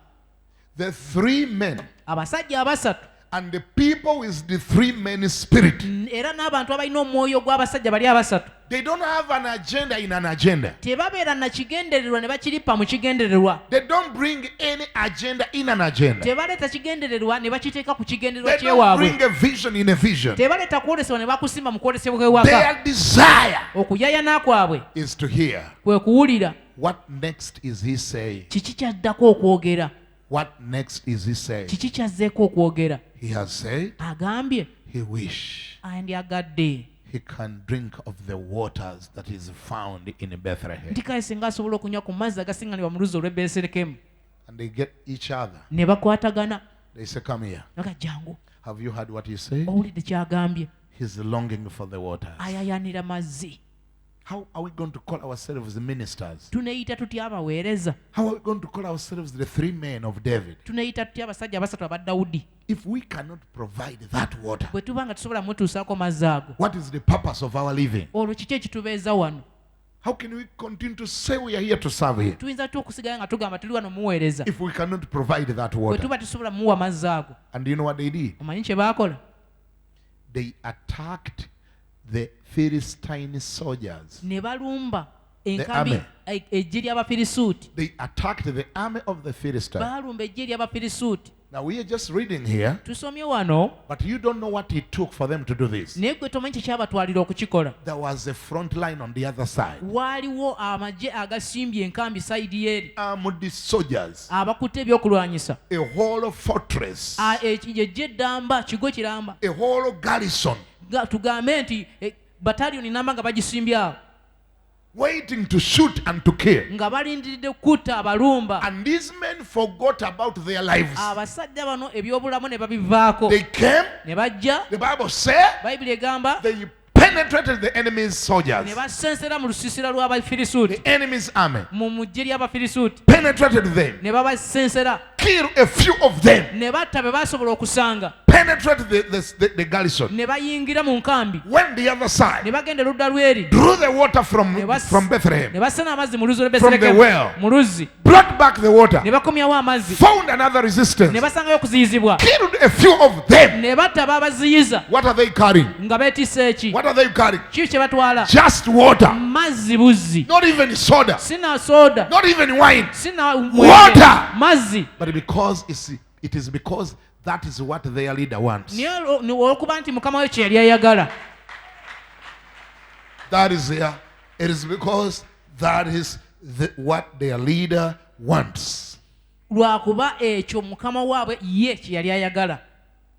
[SPEAKER 2] The 3 men
[SPEAKER 1] abasajja abasatu
[SPEAKER 2] and the people with the 3 men spirit,
[SPEAKER 1] era n'abantu abalina omwoyo gw'abasajja bali abasatu,
[SPEAKER 2] they don't have an agenda in an agenda.
[SPEAKER 1] tebabeera na kigendererwa ne bakiripa mu kigendererwa.
[SPEAKER 2] They don't bring any agenda in an agenda.
[SPEAKER 1] tebaleeta kigendererwa ne bakiteeka ku kigendererwa
[SPEAKER 2] They don't
[SPEAKER 1] kyewaabwe.
[SPEAKER 2] bring a vision in a vision.
[SPEAKER 1] tebaleeta kwolesebwa ne bakusimba mu kwolesebwa kw'ewaka.
[SPEAKER 2] Their desire
[SPEAKER 1] okuyaayana kwabwe
[SPEAKER 2] is to hear.
[SPEAKER 1] kwe kuwulira
[SPEAKER 2] What next is he saying?
[SPEAKER 1] kiki kyaddako okwogera,
[SPEAKER 2] What next is he saying?
[SPEAKER 1] kiki kyazzeeko okwogera.
[SPEAKER 2] He has said
[SPEAKER 1] agambye
[SPEAKER 2] he wish
[SPEAKER 1] andyagadde
[SPEAKER 2] he can drink of the waters that is found in Bethlehem.
[SPEAKER 1] nti kale singa asobola okunywa ku mazzi agasinganibwa mu luzzi olw'e Besirekemu.
[SPEAKER 2] And they get each other.
[SPEAKER 1] ne bakwatagana,
[SPEAKER 2] They say, come here.
[SPEAKER 1] aga jangu,
[SPEAKER 2] Have you heard what he said?
[SPEAKER 1] owulidde kyagambye,
[SPEAKER 2] He's longing for the waters.
[SPEAKER 1] ayayanira mazzi.
[SPEAKER 2] How are we going to call ourselves ministers?
[SPEAKER 1] tuneeyita tutya abaweereza?
[SPEAKER 2] How are we going to call ourselves the 3 men of David
[SPEAKER 1] tuneeyita tutya abasajja abasatu aba Dawudi
[SPEAKER 2] if we cannot provide that water?
[SPEAKER 1] bwe tuba nga tusobola mutuusaako mazzi ago?
[SPEAKER 2] What is the purpose of our living?
[SPEAKER 1] olwo kiki ekitubeeza wano?
[SPEAKER 2] How can we continue to say we are here to serve him
[SPEAKER 1] tuyinza tutya okusigala nga tugamba tuli wano muweereza
[SPEAKER 2] if we cannot provide that
[SPEAKER 1] bwe
[SPEAKER 2] water?
[SPEAKER 1] tuba tusobola muwa mazzi ago?
[SPEAKER 2] And you know what they did?
[SPEAKER 1] omanyi kye baakola?
[SPEAKER 2] They attacked the Philistine soldiers.
[SPEAKER 1] ne balumba
[SPEAKER 2] army.
[SPEAKER 1] enkambi eggye ly'Abafirisuuti.
[SPEAKER 2] They attacked the army of the Philistines.
[SPEAKER 1] baalumba eggye ly'Abafirisuuti.
[SPEAKER 2] Now we are just reading here,
[SPEAKER 1] tusomye wano,
[SPEAKER 2] but you don't know what it took for them to do this.
[SPEAKER 1] naye gwe tomanyi kyekyabatwalira okukikola.
[SPEAKER 2] There was a front line on the other side.
[SPEAKER 1] waaliwo amagye agasimbye enkambi sayidi y'eri,
[SPEAKER 2] Armed soldiers,
[SPEAKER 1] abakutte ebyokulwanyisa,
[SPEAKER 2] a whole fortress,
[SPEAKER 1] eggye ddamba, kigo kiramba,
[SPEAKER 2] a whole garrison.
[SPEAKER 1] tugambe nti bataliyoni namba nga bagisimbye awo.
[SPEAKER 2] waiting to shoot and to kill.
[SPEAKER 1] nga balindiridde kutta abalumba.
[SPEAKER 2] And these men forgot about their lives.
[SPEAKER 1] Abasajja bano ebyobulamu ne babivaako.
[SPEAKER 2] They came,
[SPEAKER 1] Ne bajja,
[SPEAKER 2] the Bible says,
[SPEAKER 1] Bayibuli egamba,
[SPEAKER 2] they penetrated the enemy's
[SPEAKER 1] ne
[SPEAKER 2] soldiers,
[SPEAKER 1] basensera mu lusiisira lw'Abafirisuuti,
[SPEAKER 2] the enemy's army,
[SPEAKER 1] mu mujje ly'Abafirisuuti,
[SPEAKER 2] penetrated them,
[SPEAKER 1] ne babasensera,
[SPEAKER 2] killed a few of them,
[SPEAKER 1] ne batta be basobola okusanga,
[SPEAKER 2] penetrated the garrison,
[SPEAKER 1] ne bayingira mu nkambi,
[SPEAKER 2] went the other
[SPEAKER 1] ne
[SPEAKER 2] side,
[SPEAKER 1] bagenda erudda lweri,
[SPEAKER 2] drew the water from
[SPEAKER 1] ne
[SPEAKER 2] Bethlehem,
[SPEAKER 1] basena amazzi mu luzzi lw'e
[SPEAKER 2] from the
[SPEAKER 1] Besirekemu,
[SPEAKER 2] well,
[SPEAKER 1] mu luzzi,
[SPEAKER 2] brought back the water,
[SPEAKER 1] ne bakomyawo amazzi,
[SPEAKER 2] found another resistance,
[SPEAKER 1] ne basangayo okuziyizibwa,
[SPEAKER 2] killed a few of them.
[SPEAKER 1] ne batta babaziyiza.
[SPEAKER 2] What are they carrying?
[SPEAKER 1] Nga beetisse eki?
[SPEAKER 2] What are they carrying?
[SPEAKER 1] Ki kye batwala?
[SPEAKER 2] Just water.
[SPEAKER 1] Mazzi buzzi,
[SPEAKER 2] Not even soda.
[SPEAKER 1] sina soda,
[SPEAKER 2] Not even wine.
[SPEAKER 1] sina
[SPEAKER 2] Water.
[SPEAKER 1] mazzi.
[SPEAKER 2] But because it is because that is what their leader wants.
[SPEAKER 1] Niye olwokuba nti mukama we kye yali ayagala.
[SPEAKER 2] That is there. It is because that is what their leader wants.
[SPEAKER 1] Lwakuba ekyo mukama waabwe ye kye yali ayagala.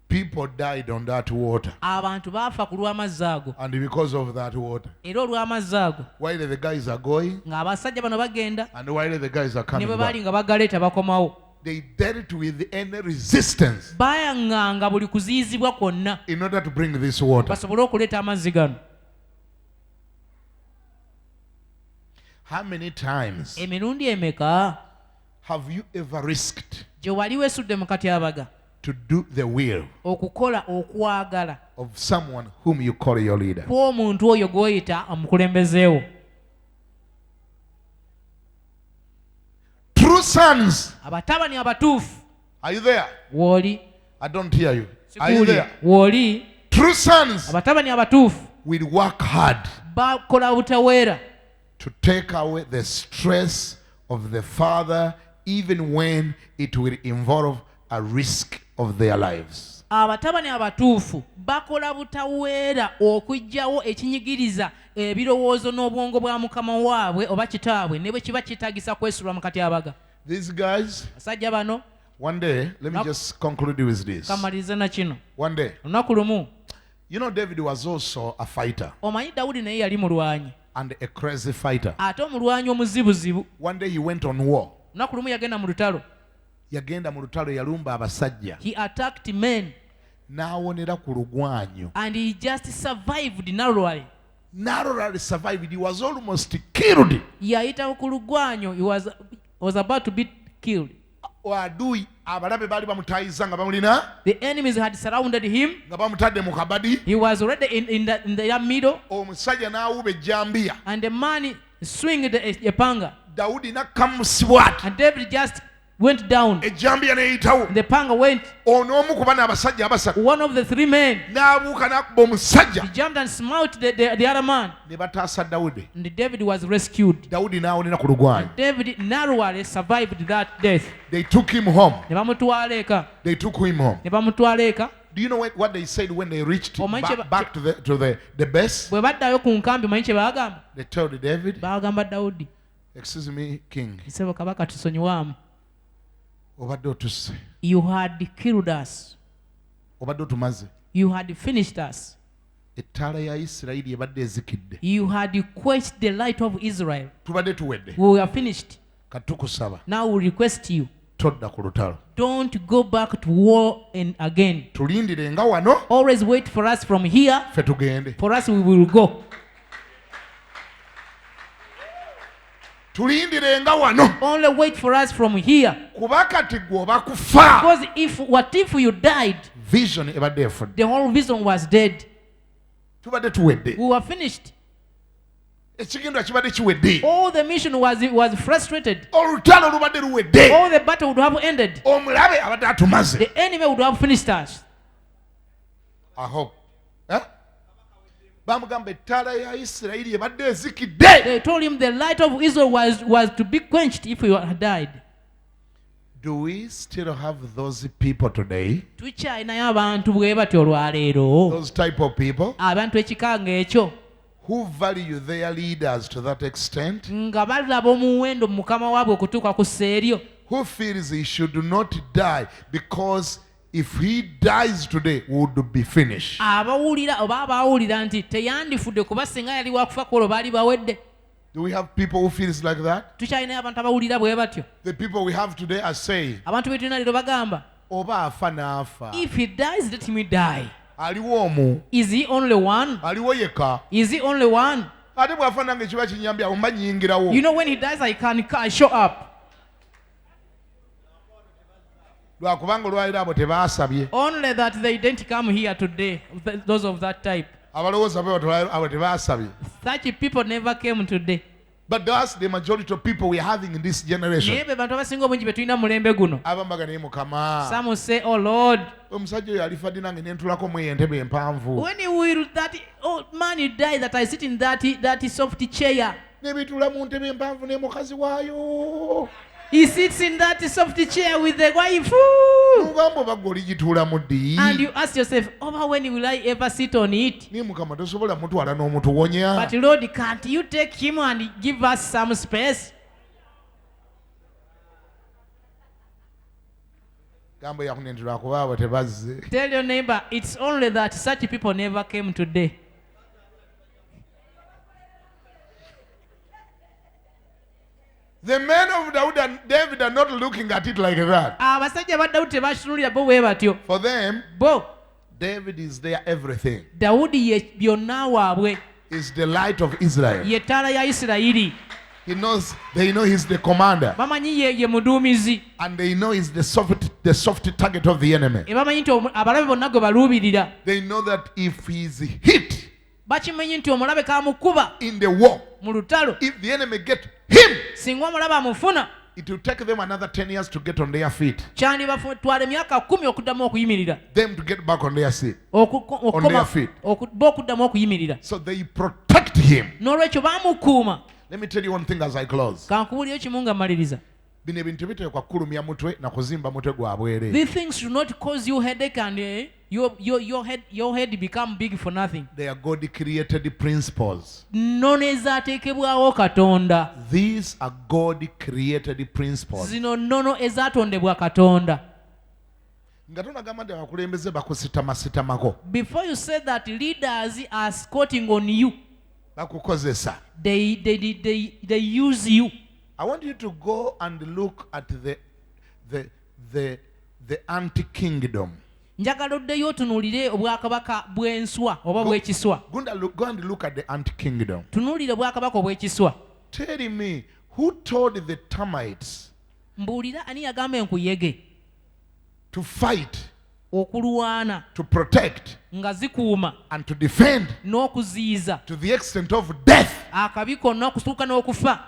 [SPEAKER 2] People died on that water.
[SPEAKER 1] Abantu baafa ku lw'amazzi ago.
[SPEAKER 2] And because of that water.
[SPEAKER 1] Era olw'amazzi ago
[SPEAKER 2] While the guys are going,
[SPEAKER 1] ng'abasajja bano bagenda
[SPEAKER 2] and while the guys are
[SPEAKER 1] ne
[SPEAKER 2] coming
[SPEAKER 1] bwe
[SPEAKER 2] back,
[SPEAKER 1] baali nga bagaleeta bakomawo,
[SPEAKER 2] they dealt with any resistance
[SPEAKER 1] bayaŋŋanga buli kuziyizibwa kwonna
[SPEAKER 2] in order to bring this water.
[SPEAKER 1] basobole okuleeta amazzi gano.
[SPEAKER 2] How many times
[SPEAKER 1] Emirundi emeka
[SPEAKER 2] have you ever risked
[SPEAKER 1] gye wali weesudde mu katyabaga
[SPEAKER 2] to do the will
[SPEAKER 1] okukola okwagala
[SPEAKER 2] of someone whom you call your leader?
[SPEAKER 1] kw'omuntu oyo gw'oyita omukulembezeewo?
[SPEAKER 2] True sons,
[SPEAKER 1] Abatabani abatuufu
[SPEAKER 2] are you there?
[SPEAKER 1] w'oli?
[SPEAKER 2] I don't hear you. Are you
[SPEAKER 1] Sikuwulira.
[SPEAKER 2] there?
[SPEAKER 1] W'oli?
[SPEAKER 2] True sons
[SPEAKER 1] Abatabani abatuufu
[SPEAKER 2] will work hard
[SPEAKER 1] bakola butaweera
[SPEAKER 2] to take away the stress of the father, even when it will involve a risk of their lives.
[SPEAKER 1] abatabani abatuufu bakola butaweera okuggyawo ekinyigiriza ebirowoozo n'obwongo bwa mukama waabwe oba kitaabwe ne bwe kiba kitaagisa kwesulwa mu katyabaga.
[SPEAKER 2] These guys,
[SPEAKER 1] Basajja bano,
[SPEAKER 2] one day, let me just conclude with this.
[SPEAKER 1] kamalirize na kino.
[SPEAKER 2] One day,
[SPEAKER 1] Olunaku lumu,
[SPEAKER 2] you know, David was also a fighter
[SPEAKER 1] omanyi Dawudi naye yali mulwanyi,
[SPEAKER 2] and a crazy fighter.
[SPEAKER 1] ate omulwanyi omuzibuzibu.
[SPEAKER 2] One day he went on war.
[SPEAKER 1] Olunaku lumu yagenda mu lutalo.
[SPEAKER 2] Yagenda mu lutalo yalumba abasajja
[SPEAKER 1] He attacked men
[SPEAKER 2] n'awonera ku lugwanyo.
[SPEAKER 1] and he just survived narrowly.
[SPEAKER 2] Narrowly survived. He was almost killed.
[SPEAKER 1] Yayita ku lugwanyo, he was about to be killed.
[SPEAKER 2] Adui abalabe baali bamutayiza nga bamulina
[SPEAKER 1] The enemies had surrounded him.
[SPEAKER 2] nga bamutadde mu kabadi.
[SPEAKER 1] He was already in the middle,
[SPEAKER 2] Omusajja n'awuba ejjambiya.
[SPEAKER 1] and the man swinged a panga,
[SPEAKER 2] Dawudi n'akka mu sibwati.
[SPEAKER 1] and David just went down.
[SPEAKER 2] Ejjambiya n'eyitawo.
[SPEAKER 1] The panga went.
[SPEAKER 2] Ono omu ku bano abasajja abasatu
[SPEAKER 1] One of the three men,
[SPEAKER 2] n'abuuka n'akuba omusajja.
[SPEAKER 1] he jumped and smote the other man,
[SPEAKER 2] Ne bataasa Dawudi.
[SPEAKER 1] and David was rescued.
[SPEAKER 2] Dawudi n'awonera ku lugwanyo.
[SPEAKER 1] David narrowly survived that death.
[SPEAKER 2] They took him home.
[SPEAKER 1] Ne bamutwala eka.
[SPEAKER 2] They took him home.
[SPEAKER 1] Ne bamutwala eka.
[SPEAKER 2] Do you know what they said when they reached
[SPEAKER 1] Omanyi kye
[SPEAKER 2] back to the base?
[SPEAKER 1] Bwe baddayo ku nkambi, omanyi kye baagamba?
[SPEAKER 2] They told David,
[SPEAKER 1] Baagamba Dawudi,
[SPEAKER 2] excuse me, king,
[SPEAKER 1] "Ssebo kabaka, tusonyiwaamu.
[SPEAKER 2] obadde otusse,
[SPEAKER 1] You had killed us.
[SPEAKER 2] obadde otumaze.
[SPEAKER 1] You had finished us.
[SPEAKER 2] Ettaala ya Isirayiri ebadde ezikidde.
[SPEAKER 1] You had quenched the light of Israel.
[SPEAKER 2] Tubadde tuwedde.
[SPEAKER 1] We were finished.
[SPEAKER 2] Katukusaba,
[SPEAKER 1] Now we request you,
[SPEAKER 2] todda ku lutalo.
[SPEAKER 1] don't go back to war and again.
[SPEAKER 2] Tulindire nga wano,
[SPEAKER 1] Always wait for us from here.
[SPEAKER 2] ffe tugende.
[SPEAKER 1] For us, we will go.
[SPEAKER 2] Tulindire nga wano.
[SPEAKER 1] Only wait for us from here.
[SPEAKER 2] Kuba kati gwe oba kufa.
[SPEAKER 1] Because what if you died?
[SPEAKER 2] Vision ebadde efudde.
[SPEAKER 1] The whole vision was dead.
[SPEAKER 2] Tubadde tuwedde.
[SPEAKER 1] We were finished.
[SPEAKER 2] Ekigendwa kibadde kiwedde.
[SPEAKER 1] All the mission was frustrated.
[SPEAKER 2] Olutalo lubadde luwedde.
[SPEAKER 1] All the battle would have ended.
[SPEAKER 2] Omulabe abadde atumaze.
[SPEAKER 1] The enemy would have finished us.
[SPEAKER 2] I hope. Bamugamba ettaala ya Isirayiri ebadde ezikidde.
[SPEAKER 1] They told him the light of Israel was to be quenched if he had died.
[SPEAKER 2] Do we still have those people today?
[SPEAKER 1] Tukyalinayo abantu bwe batyo olwaleero.
[SPEAKER 2] Those type of people
[SPEAKER 1] Abantu ekikanga ekyo
[SPEAKER 2] who value their leaders to that extent,
[SPEAKER 1] nga balaba omuwendo mu mukama waabwe okutuuka ku sseeryo.
[SPEAKER 2] who feels he should not die because if he dies today would be finished.
[SPEAKER 1] Abawulira oba abawulira nti teyandifudde kuba singa yali wakufa kwolwo baali bawedde.
[SPEAKER 2] Do we have people who feels like that?
[SPEAKER 1] tukyalinayo abantu abawulira bwe batyo.
[SPEAKER 2] The people we have today are saying,
[SPEAKER 1] Abantu be tulina leero bagamba,
[SPEAKER 2] oba afa n'afa.
[SPEAKER 1] if he dies, let him die.
[SPEAKER 2] Aliwo omu.
[SPEAKER 1] Is he only one?
[SPEAKER 2] Aliwo yekka.
[SPEAKER 1] Is he only one?
[SPEAKER 2] Ate bw'afa nange kiba kinyambya awo mba nnyingirawo.
[SPEAKER 1] You know, when he dies, I show up.
[SPEAKER 2] Lwakubanga olwaliro abo tebaasabye.
[SPEAKER 1] Only that they didn't come here today, those of that type.
[SPEAKER 2] Abalowooza be abo tebaasabye.
[SPEAKER 1] Such people never came today.
[SPEAKER 2] But that's the majority of people we are having in this generation.
[SPEAKER 1] Naye be bantu abasinga obungi be tulina mulembe guno.
[SPEAKER 2] Abambaga naye Mukama.
[SPEAKER 1] Some will say, oh Lord,
[SPEAKER 2] Omusajja oyo alifa ddi nange ne ntulako mu entebe empanvu.
[SPEAKER 1] when will that old man die that I sit in that soft chair?
[SPEAKER 2] Ne bitula mu ntebe empanvu ne mukazi waayo.
[SPEAKER 1] He sits in that soft chair with the wife.
[SPEAKER 2] Mugamba oba ggwe oligituulamu ddi?
[SPEAKER 1] And you ask yourself, oh, when will I ever sit on it?
[SPEAKER 2] Naye Mukama tosobola mutwala n'omutuwonya.
[SPEAKER 1] But Lord, can't you take him and give us some space?
[SPEAKER 2] Gamba yakunenterwa kuba abo tebazze.
[SPEAKER 1] Tell your neighbor, it's only that such people never came today.
[SPEAKER 2] The men of David are not looking at it like that.
[SPEAKER 1] Abasajja ba Dawudi tebakitunulira bo bwe batyo.
[SPEAKER 2] For them,
[SPEAKER 1] Bo,
[SPEAKER 2] David is their everything.
[SPEAKER 1] Dawudi ye byonna waabwe.
[SPEAKER 2] Is the light of Israel.
[SPEAKER 1] Ye ttaala ya Isirayiri.
[SPEAKER 2] They know he's the commander.
[SPEAKER 1] Bamanyi ye muduumizi.
[SPEAKER 2] And they know he's the soft target of the enemy.
[SPEAKER 1] Bamanyi nti abalabe bonna gwe baluubirira.
[SPEAKER 2] They know that if he's hit
[SPEAKER 1] Bakimanyi nti omulabe kaamukuba
[SPEAKER 2] in the war,
[SPEAKER 1] mu lutalo,
[SPEAKER 2] if the enemy get him,
[SPEAKER 1] singa omulabe amufuna,
[SPEAKER 2] it will take them another 10 years to get on their feet.
[SPEAKER 1] twala emyaka 10 okuddamu okuyimirira.
[SPEAKER 2] Them to get back on their feet.
[SPEAKER 1] Bo okuddamu okuyimirira.
[SPEAKER 2] So they protect him.
[SPEAKER 1] N'olwekyo baamukuuma.
[SPEAKER 2] Let me tell you one thing as I close.
[SPEAKER 1] Kankubuulire kimu nga maliriza.
[SPEAKER 2] Bino ebintu biteekwa kulumya mutwe na kuzimba mutwe gwa bwere.
[SPEAKER 1] These things should not cause you headache and your head become big for nothing.
[SPEAKER 2] They are God created principles.
[SPEAKER 1] Nnono ezaateekebwawo Katonda.
[SPEAKER 2] These are God created principles.
[SPEAKER 1] Zino nnono ezaatondebwa Katonda.
[SPEAKER 2] Nga tonagamba nti abakulembeze bakusitamaako.
[SPEAKER 1] Before you say that leaders are squatting on you,
[SPEAKER 2] bakukozesa.
[SPEAKER 1] They use you.
[SPEAKER 2] I want you to go and look at the anti-kingdom.
[SPEAKER 1] Njagala oddeyo otunuulire obwakabaka bw'enswa oba bw'ekiswa.
[SPEAKER 2] Go and look at the anti-kingdom.
[SPEAKER 1] Tunuulire obwakabaka obw'ekiswa.
[SPEAKER 2] Tell me, who told the Termites
[SPEAKER 1] Mbuulira ani yagamba enkuyege
[SPEAKER 2] to fight,
[SPEAKER 1] okulwana,
[SPEAKER 2] to protect,
[SPEAKER 1] nga zikuuma,
[SPEAKER 2] and to defend
[SPEAKER 1] n'okuziyiza,
[SPEAKER 2] to the extent of death,
[SPEAKER 1] akabi konna okutuuka n'okufa,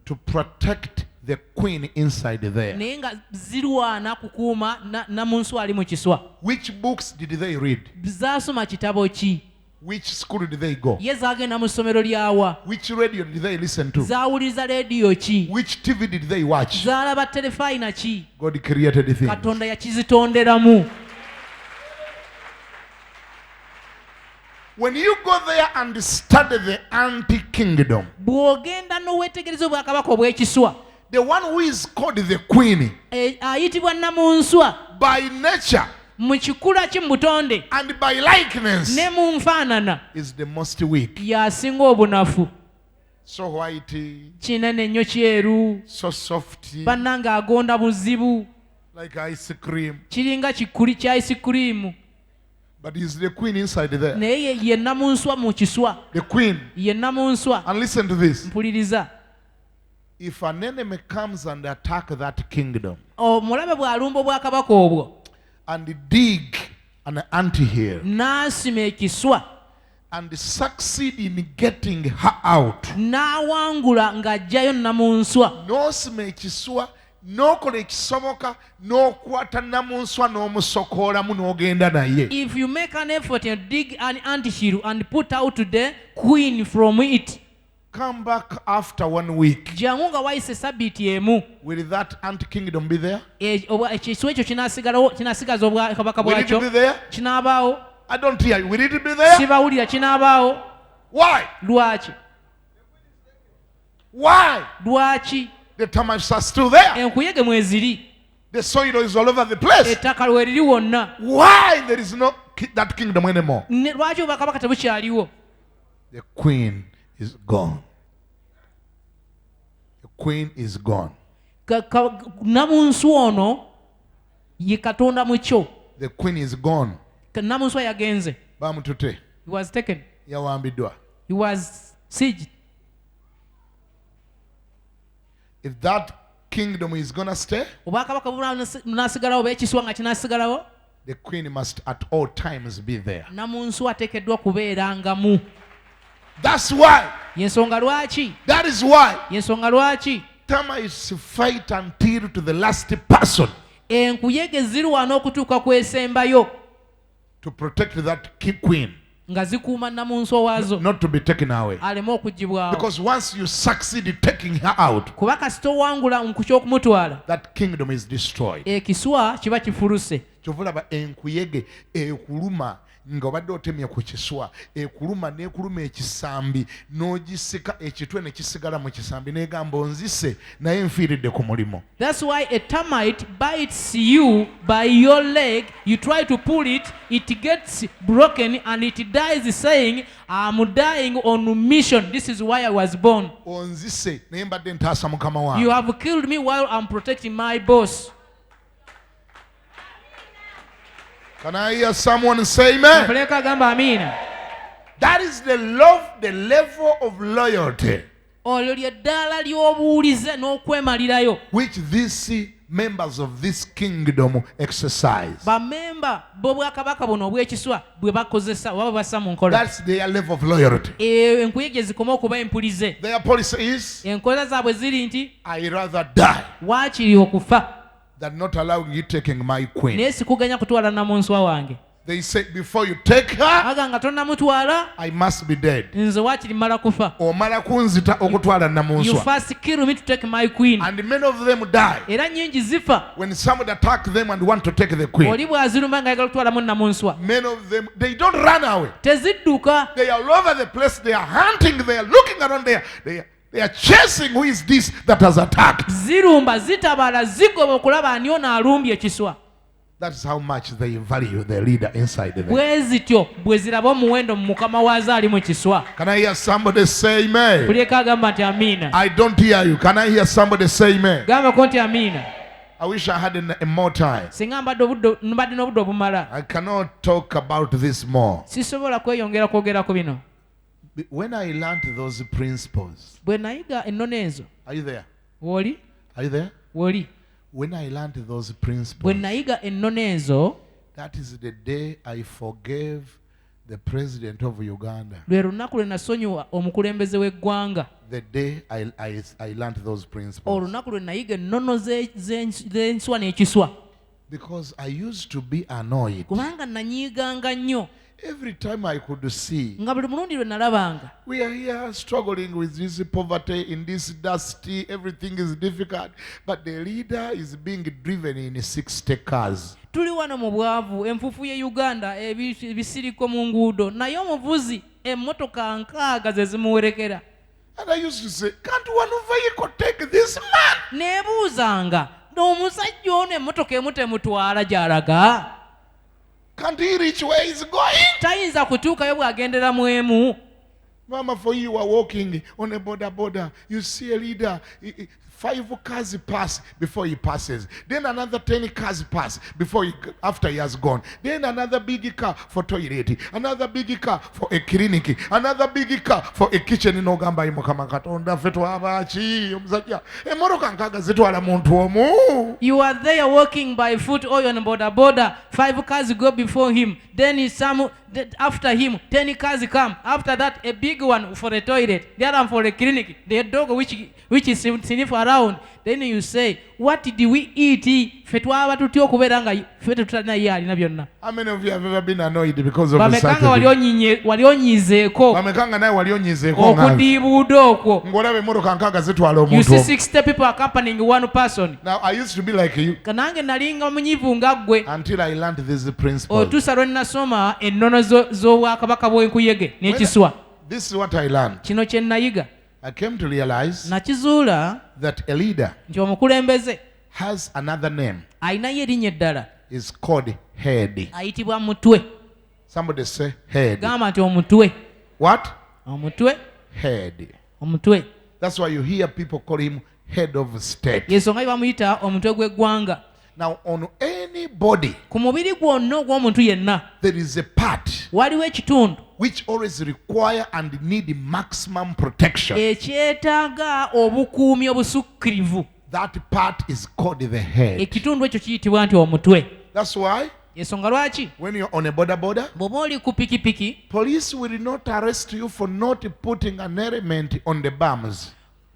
[SPEAKER 2] to protect the queen inside there?
[SPEAKER 1] naye nga zirwana kukuuma namunswa ali mu kiswa?
[SPEAKER 2] Which books did they read?
[SPEAKER 1] Zaasoma kitabo ki?
[SPEAKER 2] Which school did they go?
[SPEAKER 1] Ye zaagenda mu ssomero lyawa?
[SPEAKER 2] Which radio did they listen to?
[SPEAKER 1] Zaawuliriza leediyo ki?
[SPEAKER 2] Which TV did they watch?
[SPEAKER 1] Zaalaba terefayina ki?
[SPEAKER 2] God created things.
[SPEAKER 1] Katonda yakizitonderamu.
[SPEAKER 2] When you go there and study the anti-kingdom,
[SPEAKER 1] bw'ogenda n'oweetegereza obwakabaka obw'ekiswa,
[SPEAKER 2] the one who is called the queen,
[SPEAKER 1] ayitibwa namunswa,
[SPEAKER 2] by nature
[SPEAKER 1] mu kikula ki mu butonde
[SPEAKER 2] and by likeness,
[SPEAKER 1] ne mu nfaanana,
[SPEAKER 2] is the most weak.
[SPEAKER 1] y'asinga obunafu.
[SPEAKER 2] So white,
[SPEAKER 1] Kinene nnyo kyeru,
[SPEAKER 2] so soft,
[SPEAKER 1] bannange agonda buzibu,
[SPEAKER 2] like ice cream.
[SPEAKER 1] kiringa kikuli kya ice cream.
[SPEAKER 2] But he's the queen inside there.
[SPEAKER 1] Naye ye namunswa mu kiswa.
[SPEAKER 2] The queen.
[SPEAKER 1] Ye namunswa.
[SPEAKER 2] And listen to this.
[SPEAKER 1] Mpuliriza.
[SPEAKER 2] If an enemy comes and attack that kingdom,
[SPEAKER 1] omulabe bw'alumba obwakabaka obwo,
[SPEAKER 2] and dig an ant-hill,
[SPEAKER 1] n'asima ekiswa,
[SPEAKER 2] and succeed in getting her out,
[SPEAKER 1] n'awangula ng'ajjayo namunswa,
[SPEAKER 2] n'osima ekiswa, n'okola ekisoboka, n'okwata namunswa n'omusokoolamu n'ogenda naye.
[SPEAKER 1] if you make an effort and dig an anthill and put out the queen from it,
[SPEAKER 2] come back after 1 week.
[SPEAKER 1] jangu nga wayise sabbiiti emu,
[SPEAKER 2] Will that ant-kingdom be there?
[SPEAKER 1] ekiswa ekyo kinasigaza obwakabaka
[SPEAKER 2] Will it
[SPEAKER 1] bwakyo,
[SPEAKER 2] be there?
[SPEAKER 1] kinaabaawo.
[SPEAKER 2] I don't hear you. Will it be there?
[SPEAKER 1] Sibawulira, kinaabaawo.
[SPEAKER 2] Why?
[SPEAKER 1] Lwaki?
[SPEAKER 2] Why?
[SPEAKER 1] Lwaki?
[SPEAKER 2] The termites are still there.
[SPEAKER 1] Enkuyege mweziri,
[SPEAKER 2] The soil is all over the place.
[SPEAKER 1] ettaka lweriri wonna.
[SPEAKER 2] Why there is no that kingdom anymore?
[SPEAKER 1] Lwaki obwakabaka tebukyaliwo?
[SPEAKER 2] The queen is gone. queen is gone.
[SPEAKER 1] Namunsu ono ye Katonda mu kyo.
[SPEAKER 2] The queen is gone.
[SPEAKER 1] Namunsu yagenze.
[SPEAKER 2] Bamutute.
[SPEAKER 1] He was taken.
[SPEAKER 2] Yawambidwa.
[SPEAKER 1] He was sieged.
[SPEAKER 2] If that kingdom is going to stay,
[SPEAKER 1] Obwakabaka bunasigalawo oba ekiswa nga kinasigalawo,
[SPEAKER 2] the queen must at all times be there.
[SPEAKER 1] namunsu ateekeddwa kubeerangamu.
[SPEAKER 2] That's why.
[SPEAKER 1] Yensonga lwaki?
[SPEAKER 2] That is why.
[SPEAKER 1] Yensonga lwaki?
[SPEAKER 2] Termites fight until to the last person
[SPEAKER 1] Enkuyege zirwana okutuuka kwesembayo
[SPEAKER 2] to protect that queen,
[SPEAKER 1] nga zikuuma namunsu waazo
[SPEAKER 2] not to be taken away.
[SPEAKER 1] aleme okugibwawo.
[SPEAKER 2] Because once you succeed in taking her out,
[SPEAKER 1] Kuba kasita owangula ku ky'okumutwala,
[SPEAKER 2] that kingdom is destroyed.
[SPEAKER 1] ekiswa kiba kifuluse.
[SPEAKER 2] Kyovulaba enkuyege ekuluma nga obadde otemye ku kiswa, ekuluma n'ekuluma ekisambi n'ogisika ekitwe ne kisigala mu kisambi n'egamba onzise naye nfiiridde ku mulimo.
[SPEAKER 1] That's why a termite bites you by your leg, you try to pull it, it gets broken and it dies saying, I'm dying on mission. This is why I was born.
[SPEAKER 2] Onzise naye mbadde ntaasa mukama
[SPEAKER 1] You
[SPEAKER 2] wange.
[SPEAKER 1] have killed me while I'm protecting my boss.
[SPEAKER 2] Can I hear someone say amen?
[SPEAKER 1] Mpuleka agamba amiina.
[SPEAKER 2] That is the level of loyalty
[SPEAKER 1] Olyo lye ddaala ly'obuwulize n'okwemalirayo
[SPEAKER 2] which these members of this kingdom exercise.
[SPEAKER 1] bamemba b'obwakabaka buno obw'ekiswa bwe bakozesa oba bwe bassa mu nkola.
[SPEAKER 2] That's their level of loyalty.
[SPEAKER 1] Enkuyege zikoma okuba empulize.
[SPEAKER 2] Their policy is,
[SPEAKER 1] Enkola zaabwe ziri nti
[SPEAKER 2] I rather die
[SPEAKER 1] waakiri okufa
[SPEAKER 2] than not allowing you taking my queen.
[SPEAKER 1] naye sikuganya kutwala namunswa wange.
[SPEAKER 2] They say, before you take her,
[SPEAKER 1] aga nga tonnamutwala
[SPEAKER 2] I must be dead.
[SPEAKER 1] nze waakiri mmala kufa.
[SPEAKER 2] Omala kunzita okutwala
[SPEAKER 1] You
[SPEAKER 2] namunswa.
[SPEAKER 1] first kill me to take my queen.
[SPEAKER 2] And many of them die
[SPEAKER 1] Era nnyingi zifa
[SPEAKER 2] when somebody attack them and want to take the queen.
[SPEAKER 1] oli bw'aziruma nga ayagala kutwalamu namunswa.
[SPEAKER 2] Many of them, they don't run away.
[SPEAKER 1] Tezidduka.
[SPEAKER 2] They are all over the place. They are hunting. They are looking around there. They are chasing who is this that has attacked.
[SPEAKER 1] Zirumba zitabala zigoba okulaba ani ono alumbye ekiswa.
[SPEAKER 2] That's how much they value the leader inside them.
[SPEAKER 1] Bwe zityo bwe ziraba omuwendo mu mukama waazo ali mu kiswa.
[SPEAKER 2] Can I hear somebody say amen?
[SPEAKER 1] Kuleka agamba nti amiina.
[SPEAKER 2] I don't hear you. Can I hear somebody say amen?
[SPEAKER 1] Gambako nti amiina.
[SPEAKER 2] I wish I had a more time.
[SPEAKER 1] Singa mbadde n'obudde obumala.
[SPEAKER 2] I cannot talk about this more.
[SPEAKER 1] Sisobola kweyongera kwogera ku bino.
[SPEAKER 2] When I learned those principles,
[SPEAKER 1] Bwe nayiga ennono ezo.
[SPEAKER 2] are you there?
[SPEAKER 1] Woli?
[SPEAKER 2] Are you there?
[SPEAKER 1] Woli?
[SPEAKER 2] When I learned those
[SPEAKER 1] Bwe
[SPEAKER 2] principles,
[SPEAKER 1] nayiga ennono ezo,
[SPEAKER 2] that is the day I forgave the president of Uganda.
[SPEAKER 1] lwe lunaku lwe nasonyiwa omukulembeze w'eggwanga.
[SPEAKER 2] The day I learned those principles.
[SPEAKER 1] Olunaku lwe nayiga ennono z'enswa n'ekiswa.
[SPEAKER 2] Because I used to be annoyed.
[SPEAKER 1] Kubanga nanyiiganga nnyo.
[SPEAKER 2] Every time I could see,
[SPEAKER 1] Nga buli mulundi lwe nalabanga.
[SPEAKER 2] we are here struggling with this poverty in this dusty, everything is difficult, but the leader is being driven in 60 cars.
[SPEAKER 1] Tuli wano mu bwavu, enfuufu ye Uganda, ebisiriko mu nguudo, naye omuvuzi emmotoka nkaaga ze zimuwerekera.
[SPEAKER 2] And I used to say, can't one vehicle take this man?
[SPEAKER 1] Neebuuzanga, n'omusajja ono emmotoka emu temutwala gy'alaga?
[SPEAKER 2] Can't he reach where he's going?
[SPEAKER 1] Tayinza kutuukayo bw'agendera mu emu.
[SPEAKER 2] Mama, for you are walking on a border, you see a leader, 5 cars pass before he passes. Then another 10 cars pass after he has gone. Then another big car for toilet, another big car for a clinic, another big car for a kitchen. No gamba imukama katonda fetwa abachi omusajja emoroka nkaga zitwala muntu omu.
[SPEAKER 1] You are there walking by foot or on border. 5 cars go before him. Then after him, 10 cars come. After that, a big one for a toilet, the other one for a clinic, the dog which is sniff around. Then you say, what did we eat? Fetwa tutyo kubeera nga fete tutalina ye alina byonna.
[SPEAKER 2] How many of you have ever been annoyed because of the
[SPEAKER 1] Bamekanga wali onyizeeko.
[SPEAKER 2] Bamekanga naye wali onyizeeko
[SPEAKER 1] okudiibuuda okwo.
[SPEAKER 2] ng'olaba emmotoka nkaaga zitwala omuntu.
[SPEAKER 1] You see 60 people accompanying one person.
[SPEAKER 2] Now I used to be like you
[SPEAKER 1] Kanange nalinga munyivu nga ggwe.
[SPEAKER 2] until I learned these principles.
[SPEAKER 1] Otuusa lwe nasoma ennono z'obwakabaka bw'enkuyege n'ekiswa.
[SPEAKER 2] This is what I learned.
[SPEAKER 1] Kino kye nayiga.
[SPEAKER 2] I came to realize
[SPEAKER 1] Nakizuula
[SPEAKER 2] that a leader
[SPEAKER 1] nti omukulembeze
[SPEAKER 2] has another name.
[SPEAKER 1] alinayo erinnya eddala.
[SPEAKER 2] Is called head.
[SPEAKER 1] Ayitibwa mutwe.
[SPEAKER 2] Somebody say head.
[SPEAKER 1] Gamba nti omutwe.
[SPEAKER 2] What?
[SPEAKER 1] Omutwe.
[SPEAKER 2] Head.
[SPEAKER 1] Omutwe.
[SPEAKER 2] That's why you hear people call him head of state.
[SPEAKER 1] yensonga bamuyita omutwe gw'eggwanga.
[SPEAKER 2] Now, on any body,
[SPEAKER 1] ku mubiri gwonna ogw'omuntu yenna
[SPEAKER 2] there is a part
[SPEAKER 1] waliwo ekitundu
[SPEAKER 2] which always require and need maximum protection.
[SPEAKER 1] ekyetaaga obukuumi obusukkirivu.
[SPEAKER 2] That part is called the head.
[SPEAKER 1] ekitundu ekyo kiyitibwa nti omutwe.
[SPEAKER 2] That's why
[SPEAKER 1] yensonga lwaki
[SPEAKER 2] when you're on a border,
[SPEAKER 1] bw'oba oli ku pikipiki
[SPEAKER 2] police will not arrest you for not putting an element on the bums.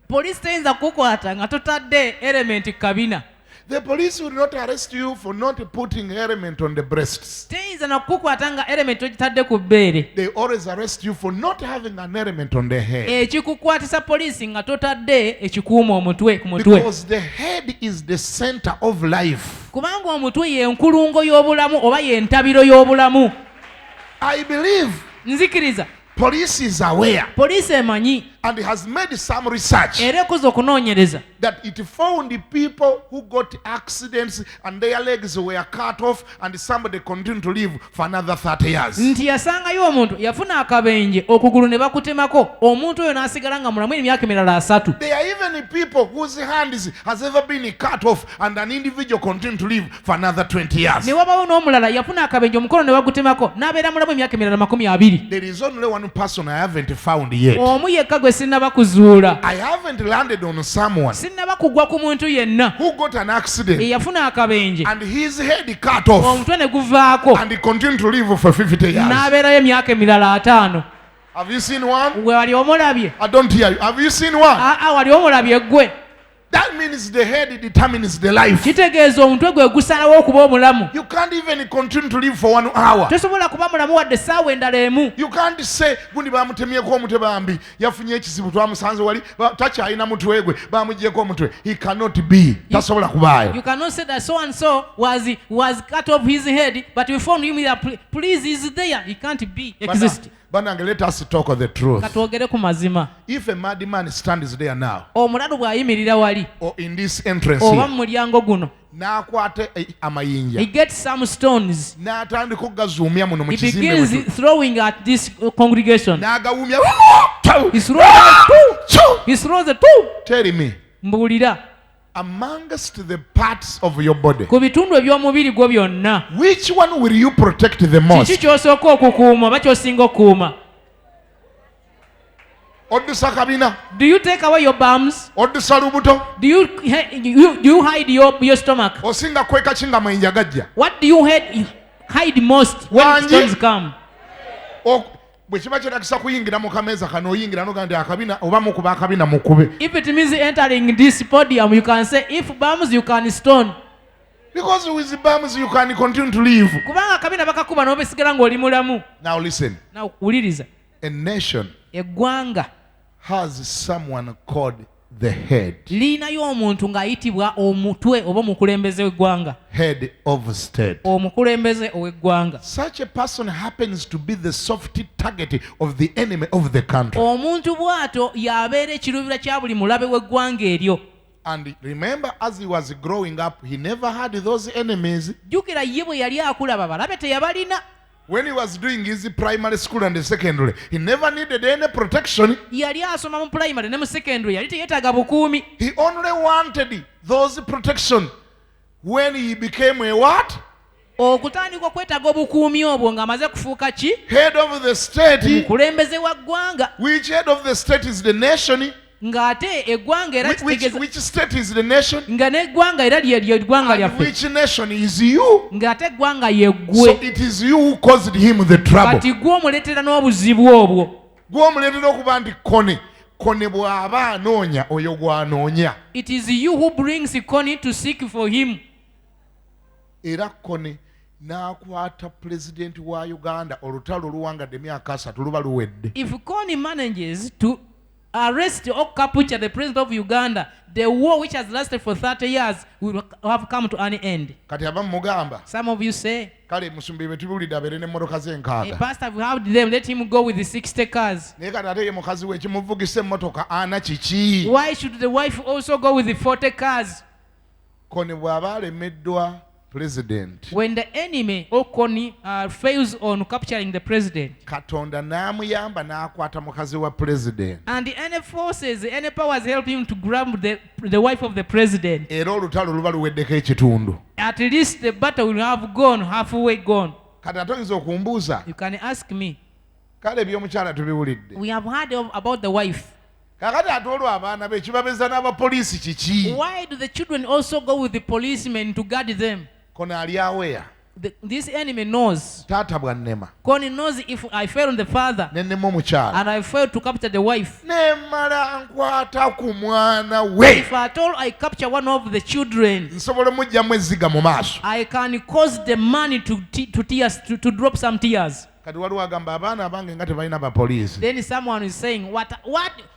[SPEAKER 1] poliisi teyinza kukukwata nga totadde elementi kabina.
[SPEAKER 2] The police will not arrest you for not putting element on the breasts.
[SPEAKER 1] teyinza nakukukwata nga elementi ogitadde ku bbeere.
[SPEAKER 2] They always arrest you for not having an element on the head.
[SPEAKER 1] ekikukwatisa poliisi nga totadde ekikuuma omutwe ku mutwe.
[SPEAKER 2] Because the head is the center of life.
[SPEAKER 1] kubanga omutwe y'enkulungo y'obulamu oba y'entabiro y'obulamu.
[SPEAKER 2] I believe
[SPEAKER 1] nzikiriza
[SPEAKER 2] police is aware
[SPEAKER 1] poliisi emanyi
[SPEAKER 2] and has made some research
[SPEAKER 1] era ekoze okunoonyereza
[SPEAKER 2] that it found the people who got accidents and their legs were cut off and somebody continued to live for another 30 years.
[SPEAKER 1] nti yasangayo omuntu yafuna akabenje okugulu ne bakutemako omuntu oyo n'asigala nga mulamu emyaka emirala 3.
[SPEAKER 2] There are even people whose hands has ever been cut off and an individual continued to live for another 20 years.
[SPEAKER 1] ne wabawo n'omulala yafuna akabenje omukono ne bagutemako n'abeera mulamu emyaka emirala 20.
[SPEAKER 2] There is only one person I haven't found yet.
[SPEAKER 1] omu yekka gwe sinnaba kuzuula.
[SPEAKER 2] I haven't landed on someone
[SPEAKER 1] sinnaba kugwa ku muntu yenna
[SPEAKER 2] who got an accident
[SPEAKER 1] eyafuna akabenje
[SPEAKER 2] and his head cut off
[SPEAKER 1] omutwe ne guvaako
[SPEAKER 2] and he continued to live for 50 years.
[SPEAKER 1] n'abeerayo emyaka emirala 5.
[SPEAKER 2] Have you seen one?
[SPEAKER 1] gwe wali omulabye?
[SPEAKER 2] I don't hear you. Have you seen one?
[SPEAKER 1] wali omulabye gwe?
[SPEAKER 2] That means the head determines the life.
[SPEAKER 1] kitegeeza omutwe gwe gusalawo okuba omulamu.
[SPEAKER 2] You can't even continue to live for 1 hour.
[SPEAKER 1] tosobola kuba mulamu wadde essaawa endala emu.
[SPEAKER 2] You can't say gundi bamutemyeko omutwe bambi yafunye ekizibu twamusanze wali takyalina mutwe gwe bamugyeko omutwe. He cannot be. Tasobola kubaayo.
[SPEAKER 1] You cannot say that so and so was cut off his head but we found him there. Please is there. He can't be exist.
[SPEAKER 2] Banange, let us talk the truth.
[SPEAKER 1] katwogere ku mazima.
[SPEAKER 2] If a madman stands there now
[SPEAKER 1] omulalu bw'ayimirira wali
[SPEAKER 2] or in this entrance
[SPEAKER 1] oba
[SPEAKER 2] here
[SPEAKER 1] mu mulyango guno
[SPEAKER 2] n'akwata
[SPEAKER 1] he
[SPEAKER 2] amayinja
[SPEAKER 1] gets some stones.
[SPEAKER 2] n'atandika okugazuumya muno mu
[SPEAKER 1] He
[SPEAKER 2] kizimbe
[SPEAKER 1] begins throwing at this congregation.
[SPEAKER 2] n'agawumya.
[SPEAKER 1] He throws it too.
[SPEAKER 2] Tell me,
[SPEAKER 1] mbuulira
[SPEAKER 2] amongst the parts of your body,
[SPEAKER 1] ku bitundu eby'omubiri gwo byonna
[SPEAKER 2] which one will you protect the most?
[SPEAKER 1] kiki ky'osooka okukuuma oba ky'osinga okukuuma?
[SPEAKER 2] Oddusa kabina,
[SPEAKER 1] Do you take away your bums?
[SPEAKER 2] oddusa lubuto,
[SPEAKER 1] Do you hide your stomach?
[SPEAKER 2] osinga kweka ki nga mayinja gajja?
[SPEAKER 1] What do you hide most when
[SPEAKER 2] Wangi?
[SPEAKER 1] stones come?
[SPEAKER 2] Bwe kiba kyetagisa kuyingira mu kameeza kano oyingira noga nti akabina oba mukuba akabina mukube.
[SPEAKER 1] If it means entering this podium, you can say, if bums, you can stone.
[SPEAKER 2] Because with the bums you can continue to live.
[SPEAKER 1] Kubanga akabina bakakuba n'obesigala ng'oli mulamu.
[SPEAKER 2] Now listen,
[SPEAKER 1] Now wuliriza.
[SPEAKER 2] a nation
[SPEAKER 1] Eggwanga
[SPEAKER 2] has someone called the head.
[SPEAKER 1] liinayo omuntu ng'ayitibwa omutwe oba omukulembeze w'eggwanga.
[SPEAKER 2] Head of state.
[SPEAKER 1] Omukulembeze ow'eggwanga.
[SPEAKER 2] Such a person happens to be the soft target of the enemy of the country.
[SPEAKER 1] Omuntu bw'atyo y'abeera ekirubira kya buli mulabe w'eggwanga eryo.
[SPEAKER 2] And remember, as he was growing up, he never had those enemies.
[SPEAKER 1] Jjukira ye bwe yali akulaba balabe teyabalina.
[SPEAKER 2] When he was doing his primary school and secondary, he never needed any protection.
[SPEAKER 1] Yali asoma mu primary ne mu secondary yali teyeetaaga bukuumi.
[SPEAKER 2] He only wanted those protection when he became a what?
[SPEAKER 1] Okutandika okwetaaga obukuumi obwo ng'amaze kufuuka ki?
[SPEAKER 2] Head of the state.
[SPEAKER 1] Omukulembeze wa ggwanga.
[SPEAKER 2] Which head of the state is the nation?
[SPEAKER 1] Ng'ate eggwanga era kitegeeza
[SPEAKER 2] Which state is the nation?
[SPEAKER 1] nga n'eggwanga era lye eggwanga
[SPEAKER 2] And
[SPEAKER 1] lyaffe.
[SPEAKER 2] which nation is you?
[SPEAKER 1] Ng'ate eggwanga ye
[SPEAKER 2] So
[SPEAKER 1] ggwe.
[SPEAKER 2] it is you who caused him the trouble.
[SPEAKER 1] Kati ggwe omuleetera n'obuzibu obwo.
[SPEAKER 2] Gw'omuleetera okuba nti kone bw'aba anoonya oyo gw'anoonya.
[SPEAKER 1] It is you who brings Connie to seek for him.
[SPEAKER 2] Era kone n'akwata pulezidenti wa Uganda olutalo oluwangadde emyaka 3 luba luwedde.
[SPEAKER 1] If Connie manages to arrest or capture the president of Uganda, the war which has lasted for 30 years will have come to an end.
[SPEAKER 2] Kati abamu mugamba
[SPEAKER 1] Some of you say,
[SPEAKER 2] kale musumbi betubuulidde abeere n'emmotoka
[SPEAKER 1] hey,
[SPEAKER 2] z'enkaaga.
[SPEAKER 1] Pastor, we have them, let him go with the 60 cars.
[SPEAKER 2] Naye kati ate ye mukazi we ekimuvugisa emmotoka ana kiki?
[SPEAKER 1] Why should the wife also go with the 40 cars?
[SPEAKER 2] Kone bw'aba alemeddwa president,
[SPEAKER 1] when the enemy Okoni fails on capturing the president,
[SPEAKER 2] Katonda n'amuyamba n'akwata mukazi wa president,
[SPEAKER 1] and the any forces, any powers help him to grab the wife of the president,
[SPEAKER 2] era olutalo luba luweddeko ekitundu.
[SPEAKER 1] at least the battle will have gone halfway gone.
[SPEAKER 2] Kati ate oyinza okumbuuza,
[SPEAKER 1] You can ask me.
[SPEAKER 2] kale eby'omukyala tubiwulidde.
[SPEAKER 1] We have heard about the wife.
[SPEAKER 2] Kakati ate olwo abaana be kibabeza n'abapoliisi kiki?
[SPEAKER 1] Why do the children also go with the policemen to guard them?
[SPEAKER 2] Kono ali aweya.
[SPEAKER 1] This enemy knows.
[SPEAKER 2] Taata bw'annema.
[SPEAKER 1] Connie knows if I fail on the father
[SPEAKER 2] Ne nnema omukyala.
[SPEAKER 1] and I fail to capture the wife,
[SPEAKER 2] Ne mmala nkwata ku mwana we.
[SPEAKER 1] if at all I capture one of the children,
[SPEAKER 2] Nsobola mujjamu ezziga mu maaso.
[SPEAKER 1] I can cause the money to tears to drop some tears.
[SPEAKER 2] Kati waliwo agamba abaana abange nga tebalina bapoliisi.
[SPEAKER 1] Then someone is saying,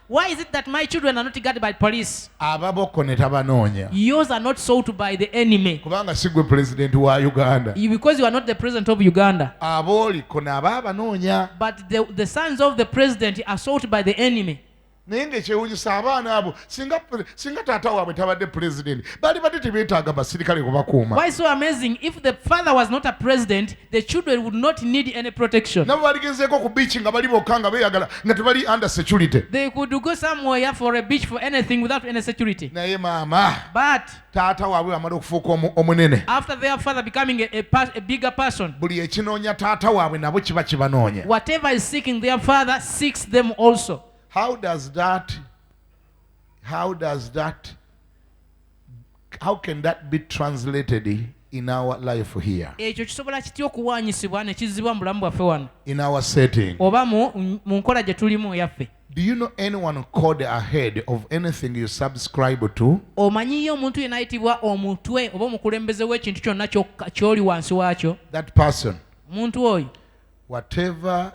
[SPEAKER 1] why is it that my children are not guarded by police?
[SPEAKER 2] Ababoko ne tabanoonya.
[SPEAKER 1] Yours are not sought by the enemy.
[SPEAKER 2] Kubanga si gwe pulezidenti wa Uganda.
[SPEAKER 1] Because you are not the president of Uganda.
[SPEAKER 2] Abooliko nabo abanoonya.
[SPEAKER 1] But the sons of the president are sought by the enemy.
[SPEAKER 2] Naye ng'ekyewuunyisa abaana abo singa taata waabwe tabadde pulezidenti baali badde tebeetaaga basirikale kubakuuma.
[SPEAKER 1] Why so amazing? If the father was not a president, the children would not need any protection.
[SPEAKER 2] Nabo baligenzeeko ku biichi nga bali bokka nga beeyagala nga tebali under security.
[SPEAKER 1] They could go somewhere for a beach for anything without any security.
[SPEAKER 2] Naye maama
[SPEAKER 1] But
[SPEAKER 2] taata waabwe amala okufuuka omunene.
[SPEAKER 1] after their father becoming a bigger person,
[SPEAKER 2] Buli ekinoonya taata waabwe nabo kiba kibanoonya.
[SPEAKER 1] whatever is seeking their father seeks them also.
[SPEAKER 2] How can that be translated in our life here,
[SPEAKER 1] Ekyo kisobola kitya okuwaanyisibwa ne kizzibwa mu bulamu bwaffe wano
[SPEAKER 2] in our setting?
[SPEAKER 1] oba mu nkola gye tulimu eyaffe?
[SPEAKER 2] Do you know anyone called ahead of anything you subscribe to?
[SPEAKER 1] Omanyiyo omuntu yenna ayitibwa omutwe oba omukulembeze w'ekintu kyonna ky'oli wansi waakyo?
[SPEAKER 2] That person,
[SPEAKER 1] Omuntu oyo
[SPEAKER 2] whatever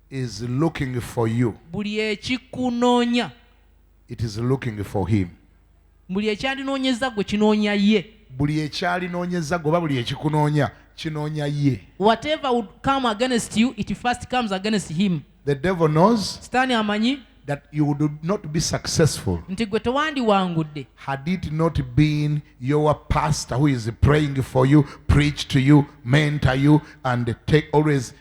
[SPEAKER 2] is looking for you,
[SPEAKER 1] buli ekikunoonya,
[SPEAKER 2] it is looking for him.
[SPEAKER 1] buli ekyandinoonyeza gwe kinoonya ye.
[SPEAKER 2] Buli ekyalinoonyeza gwe oba buli ekikunoonya kinoonya ye.
[SPEAKER 1] Whatever would come against you, it first comes against him.
[SPEAKER 2] The devil knows
[SPEAKER 1] Sitaani amanyi
[SPEAKER 2] that you would not be successful
[SPEAKER 1] nti gwe tewandiwangudde
[SPEAKER 2] had it not been your pastor who is praying for you, preach to you, mentor you, and always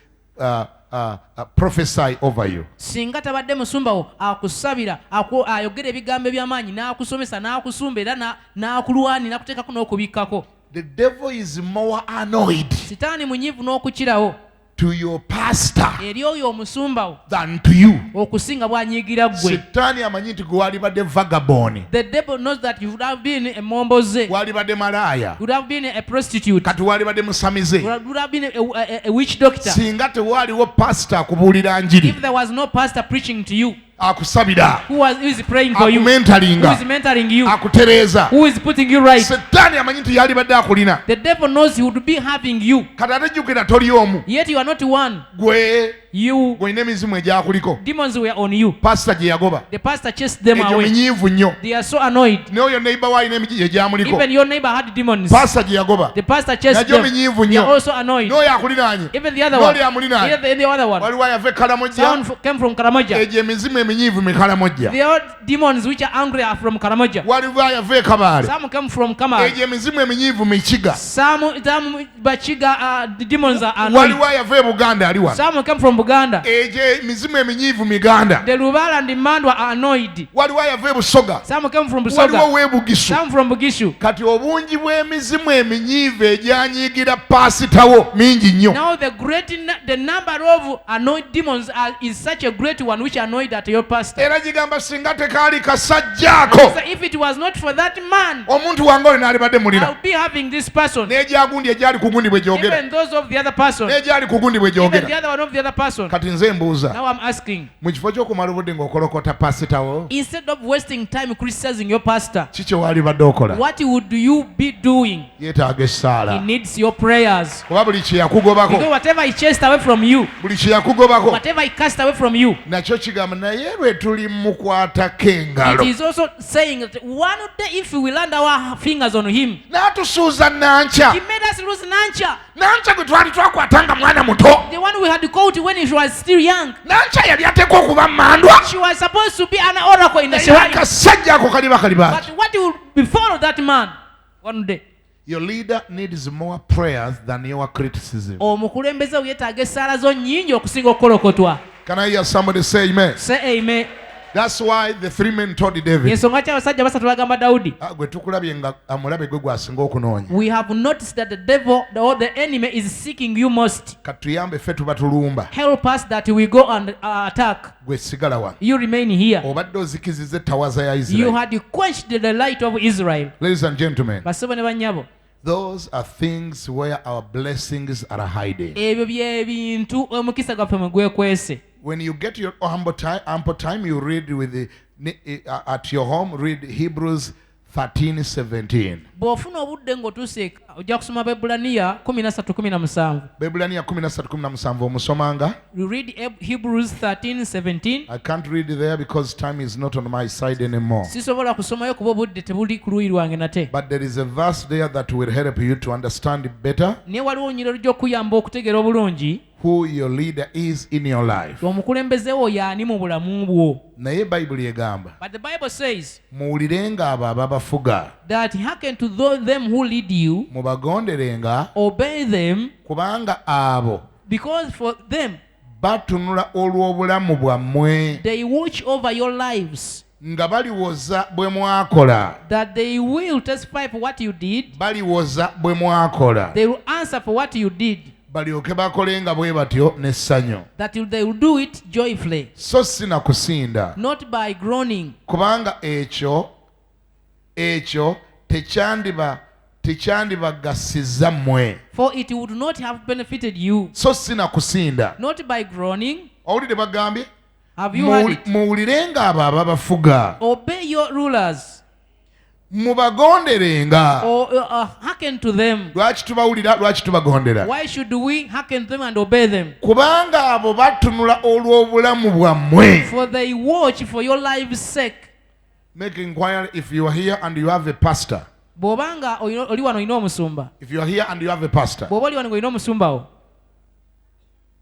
[SPEAKER 2] prophesy over you.
[SPEAKER 1] singa tabadde musumbawo akusabira ayogera ebigambo eby'amaanyi n'akusomesa n'akusumba era n'akulwanira n'akuteekako n'okubikkako.
[SPEAKER 2] The devil is more annoyed
[SPEAKER 1] Sitaani munyiivu n'okukirawo
[SPEAKER 2] to your pastor
[SPEAKER 1] eri oyo omusumbawo
[SPEAKER 2] than to you.
[SPEAKER 1] okusinga bw'anyiigira ggwe.
[SPEAKER 2] Setaani amanyi nti gwe walibadde vagabond,
[SPEAKER 1] The devil knows that you would have been a momboze,
[SPEAKER 2] walibadde malaaya,
[SPEAKER 1] you would have been a prostitute,
[SPEAKER 2] kati walibadde musamize.
[SPEAKER 1] you would have been a witch doctor.
[SPEAKER 2] Singa tewaaliwo pastor akubuulira njiri,
[SPEAKER 1] If there was no pastor preaching to you,
[SPEAKER 2] akusabira,
[SPEAKER 1] who is praying for you, who
[SPEAKER 2] akumentalinga,
[SPEAKER 1] is mentoring you,
[SPEAKER 2] akutereeza,
[SPEAKER 1] who is putting you right,
[SPEAKER 2] Setaani amanyi nti yalibadde akulina.
[SPEAKER 1] the devil knows he would be having you,
[SPEAKER 2] Kati ate jjukira toli omu,
[SPEAKER 1] yet you are not one.
[SPEAKER 2] gwe
[SPEAKER 1] You,
[SPEAKER 2] gwolina emizimu egyakuliko.
[SPEAKER 1] demons were on you.
[SPEAKER 2] Pastor gye yagoba,
[SPEAKER 1] The pastor chased them
[SPEAKER 2] egyo
[SPEAKER 1] away.
[SPEAKER 2] minyiivu nnyo.
[SPEAKER 1] They are so annoyed.
[SPEAKER 2] N'oyo neighbor we alina egyamuliko,
[SPEAKER 1] Even your neighbor had demons.
[SPEAKER 2] pastor gye yagoba,
[SPEAKER 1] The pastor chased
[SPEAKER 2] nagyo
[SPEAKER 1] them.
[SPEAKER 2] minyiivu
[SPEAKER 1] They are
[SPEAKER 2] nnyo.
[SPEAKER 1] also annoyed.
[SPEAKER 2] N'oyo akuliraanye,
[SPEAKER 1] Even the other one.
[SPEAKER 2] n'oli amuliraanye,
[SPEAKER 1] Even the other one.
[SPEAKER 2] waliwo ayava ekalamojja.
[SPEAKER 1] Sound came from Karamoja.
[SPEAKER 2] Egyo emizimu eminyiivu mikalamojja.
[SPEAKER 1] The old demons which are angry are from Karamoja.
[SPEAKER 2] Waliwo ayava ekabaale.
[SPEAKER 1] Some come from Kamal.
[SPEAKER 2] Egyo emizimu eminyiivu mikiga.
[SPEAKER 1] Some Bachiga the demons are annoyed.
[SPEAKER 2] Waliwo ayava e Buganda ali wano.
[SPEAKER 1] Some come from Buganda.
[SPEAKER 2] Egyo emizimu eminyiivu miganda.
[SPEAKER 1] The Lubala and the Mandwa are annoyed.
[SPEAKER 2] Waliwo ayava e Busoga.
[SPEAKER 1] Some come from
[SPEAKER 2] Waliwo
[SPEAKER 1] Busoga.
[SPEAKER 2] w'ebugisu.
[SPEAKER 1] Some from Bugishu.
[SPEAKER 2] Kati obungi bw'emizimu eminyiivu egyanyiigira paasitawo mingi nnyo.
[SPEAKER 1] Now the number of annoyed demons is such a great one which annoyed at your pastor.
[SPEAKER 2] Era gigamba singa tekaali kasajjaako,
[SPEAKER 1] So if it was not for that man,
[SPEAKER 2] omuntu wange oyo n'alibadde mulina.
[SPEAKER 1] I'll be having this person.
[SPEAKER 2] N'egyagundi egyali ku gundi bwe gyogera.
[SPEAKER 1] Even those of the other person.
[SPEAKER 2] N'egyali ku gundi bwe
[SPEAKER 1] Even the
[SPEAKER 2] gyogera.
[SPEAKER 1] other one of the other person.
[SPEAKER 2] Kati nze mbuuza,
[SPEAKER 1] Now I'm asking,
[SPEAKER 2] mu kifo ky'okumala obudde ng'okolokota paasitawo,
[SPEAKER 1] instead of wasting time criticizing your pastor,
[SPEAKER 2] ki kye waalibadde okola?
[SPEAKER 1] what would you be doing?
[SPEAKER 2] Yeetaaga
[SPEAKER 1] He
[SPEAKER 2] essaala.
[SPEAKER 1] needs your prayers.
[SPEAKER 2] Kuba buli kye yakugobako,
[SPEAKER 1] Because whatever he chased away from you,
[SPEAKER 2] buli kye yakugobako,
[SPEAKER 1] whatever he cast away from you,
[SPEAKER 2] nakyo kigamba naye lwe tuli mukwatako
[SPEAKER 1] it
[SPEAKER 2] engalo.
[SPEAKER 1] is also saying that one day if we will land our fingers on him,
[SPEAKER 2] N'atusuuza Nankya.
[SPEAKER 1] he made us lose Nancha,
[SPEAKER 2] Nankya gwe twali twakwata nga mwana muto.
[SPEAKER 1] the one we had caught when she was still young.
[SPEAKER 2] Nankya yali ateekwa okuba mmandwa.
[SPEAKER 1] She was supposed to be an oracle in the
[SPEAKER 2] Naye
[SPEAKER 1] Shawani.
[SPEAKER 2] akasajja ako kaliba kaliba.
[SPEAKER 1] But what will befall that man one day?
[SPEAKER 2] Your leader needs more prayers than your criticism.
[SPEAKER 1] omukulembeze yeetaaga essaala zo nnyingi okusinga okukolokotwa.
[SPEAKER 2] Can I hear somebody say amen?
[SPEAKER 1] Say amen.
[SPEAKER 2] That's why the three men told David,
[SPEAKER 1] Ensonga ki abasajja basatu bagamba Dawudi,
[SPEAKER 2] gwe tukulabye nga amulabe gwe gwasinga okunoonya.
[SPEAKER 1] we have noticed that the devil or the enemy is seeking you most.
[SPEAKER 2] Katuyambe ffe tuba tulumba.
[SPEAKER 1] Help us that we go and attack.
[SPEAKER 2] Gwe sigala wa.
[SPEAKER 1] You remain here.
[SPEAKER 2] Obadde ozikiziza ettawaza ya
[SPEAKER 1] You
[SPEAKER 2] Isirayiri.
[SPEAKER 1] had quenched the light of Israel.
[SPEAKER 2] Ladies and gentlemen,
[SPEAKER 1] Basebo ne bannyabo,
[SPEAKER 2] those are things where our blessings are hiding.
[SPEAKER 1] ebyo by'ebintu omukisa gwaffe mwe gwekwese.
[SPEAKER 2] When you get your ample time, you read with at your home, read Hebrews 13:17.
[SPEAKER 1] Bw'ofuna obudde ng'otuuse eka ojja kusoma Bebulaniya 13:17.
[SPEAKER 2] Bebulaniya 13:17 omusomanga.
[SPEAKER 1] You read Hebrews 13:17.
[SPEAKER 2] I can't read there because time is not on my side anymore.
[SPEAKER 1] Sisobola kusomayo kuba obudde tebuli ku luuyi lwange nate.
[SPEAKER 2] But there is a verse there that will help you to understand better
[SPEAKER 1] Naye waliwo olunyiriro ly'okuyamba okutegeera obulungi
[SPEAKER 2] who your leader is in your life.
[SPEAKER 1] omukulembeze wo y'ani mu bulamu bwo.
[SPEAKER 2] Naye Bayibuli egamba,
[SPEAKER 1] But the Bible says
[SPEAKER 2] muwulirenga abo ababafuga,
[SPEAKER 1] that hearken to them who lead you,
[SPEAKER 2] mubagonderenga,
[SPEAKER 1] obey them,
[SPEAKER 2] kubanga abo
[SPEAKER 1] because for them
[SPEAKER 2] batunula olw'obulamu bwammwe,
[SPEAKER 1] they watch over your lives,
[SPEAKER 2] nga baliwoza bwe mwakola.
[SPEAKER 1] that they will testify for what you did,
[SPEAKER 2] Baliwoza bwe mwakola.
[SPEAKER 1] they will answer for what you did,
[SPEAKER 2] Balyoke bakolenga bwe batyo n'essanyu.
[SPEAKER 1] that they will do it joyfully,
[SPEAKER 2] So sina kusinda,
[SPEAKER 1] not by groaning,
[SPEAKER 2] kubanga ekyo tekyandibagasiza mmwe.
[SPEAKER 1] for it would not have benefited you.
[SPEAKER 2] So sina kusinda.
[SPEAKER 1] Not by groaning.
[SPEAKER 2] Owulidde bagambye?
[SPEAKER 1] Have you heard it?
[SPEAKER 2] Muwulirenga abo ababafuga,
[SPEAKER 1] Obey your rulers,
[SPEAKER 2] mubagonderenga.
[SPEAKER 1] or hearken to them.
[SPEAKER 2] Lwaki tubawulira, lwaki tubagondera?
[SPEAKER 1] Why should we hearken to them and obey them?
[SPEAKER 2] Kubanga abo batunula olw'obulamu bwammwe.
[SPEAKER 1] For they watch for your life's sake.
[SPEAKER 2] Make inquiry if you are here and you have a pastor.
[SPEAKER 1] Bw'obanga oli wano olina omusumba,
[SPEAKER 2] If you are here and you have a pastor,
[SPEAKER 1] bw'oba oli wano ng'olina omusumba wo,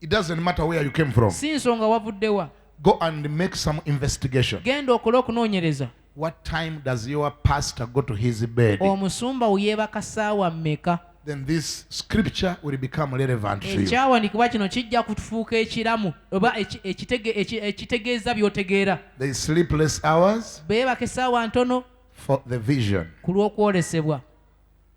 [SPEAKER 2] it doesn't matter where you came from.
[SPEAKER 1] si nsonga wavuddewa,
[SPEAKER 2] Go and make some investigation.
[SPEAKER 1] genda okole okunoonyereza.
[SPEAKER 2] What time does your pastor go to his bed?
[SPEAKER 1] Omusumba wo yeebaka ssaawa mmeka?
[SPEAKER 2] Then this scripture will become relevant to you.
[SPEAKER 1] Ekyawandiikibwa kino kijja kutufuuka ekiramu oba ekitegeeza by'otegeera.
[SPEAKER 2] The sleepless hours
[SPEAKER 1] Beebaka essaawa ntono
[SPEAKER 2] for the vision,
[SPEAKER 1] ku lw'okwolesebwa,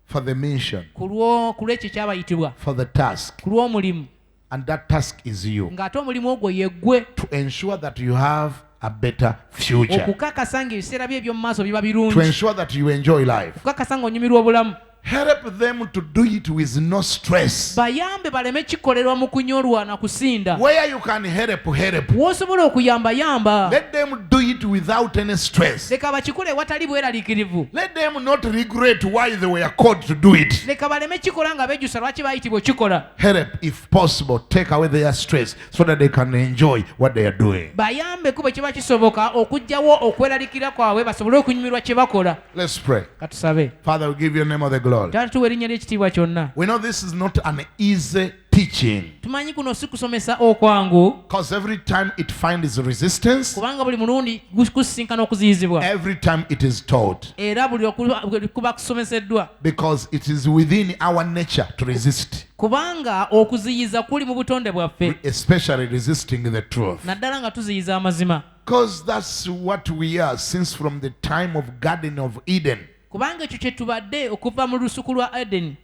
[SPEAKER 2] for the mission,
[SPEAKER 1] ku lw'ekyo kyabayitibwa,
[SPEAKER 2] for the task.
[SPEAKER 1] ku lw'omulimu,
[SPEAKER 2] And that task is you.
[SPEAKER 1] ng'ate omulimu ogwo ye ggwe,
[SPEAKER 2] To ensure that you have a better future.
[SPEAKER 1] okukakasa ng'ebiseera bye eby'omu maaso biba
[SPEAKER 2] To
[SPEAKER 1] birungi,
[SPEAKER 2] ensure that you enjoy life.
[SPEAKER 1] okukakasa ng'onyumirwa obulamu.
[SPEAKER 2] Help them to do it with no stress.
[SPEAKER 1] Bayambe baleme kikolerwa mu kunyolwa na kusinda.
[SPEAKER 2] Where you can help.
[SPEAKER 1] W'osobola okuyambayamba,
[SPEAKER 2] Let them do it without any stress.
[SPEAKER 1] leka bakikole watali bweraliikirivu.
[SPEAKER 2] Let them not regret why they were called to do it.
[SPEAKER 1] Leka baleme kikola nga beejusa lwaki baayitibwa okikola.
[SPEAKER 2] Help, if possible, take away their stress so that they can enjoy what they are doing.
[SPEAKER 1] Bayambeko bwe kiba kisoboka okuggyawo okweraliikira kwabwe basobole okunyumirwa kye bakola.
[SPEAKER 2] Let's pray.
[SPEAKER 1] Katusabe.
[SPEAKER 2] Father, we give you the name of the glory.
[SPEAKER 1] Taata tuwa erinnya ly'ekitiibwa kyonna.
[SPEAKER 2] We know this is not an easy teaching,
[SPEAKER 1] Tumanyi kuno si kusomesa okwangu,
[SPEAKER 2] because every time it finds resistance,
[SPEAKER 1] kubanga buli mulundi kusisinkana okuziyizibwa.
[SPEAKER 2] every time it is taught,
[SPEAKER 1] Era buli kuba kusomeseddwa.
[SPEAKER 2] because it is within our nature to resist,
[SPEAKER 1] Kubanga okuziyiza kuli mu butonde bwaffe,
[SPEAKER 2] especially resisting the truth.
[SPEAKER 1] naddala nga tuziyiza amazima.
[SPEAKER 2] Because that's what we are since from the time of Garden of Eden.
[SPEAKER 1] Kubanga ekyo kye tubadde okuva mu lusuku lwa Edeni.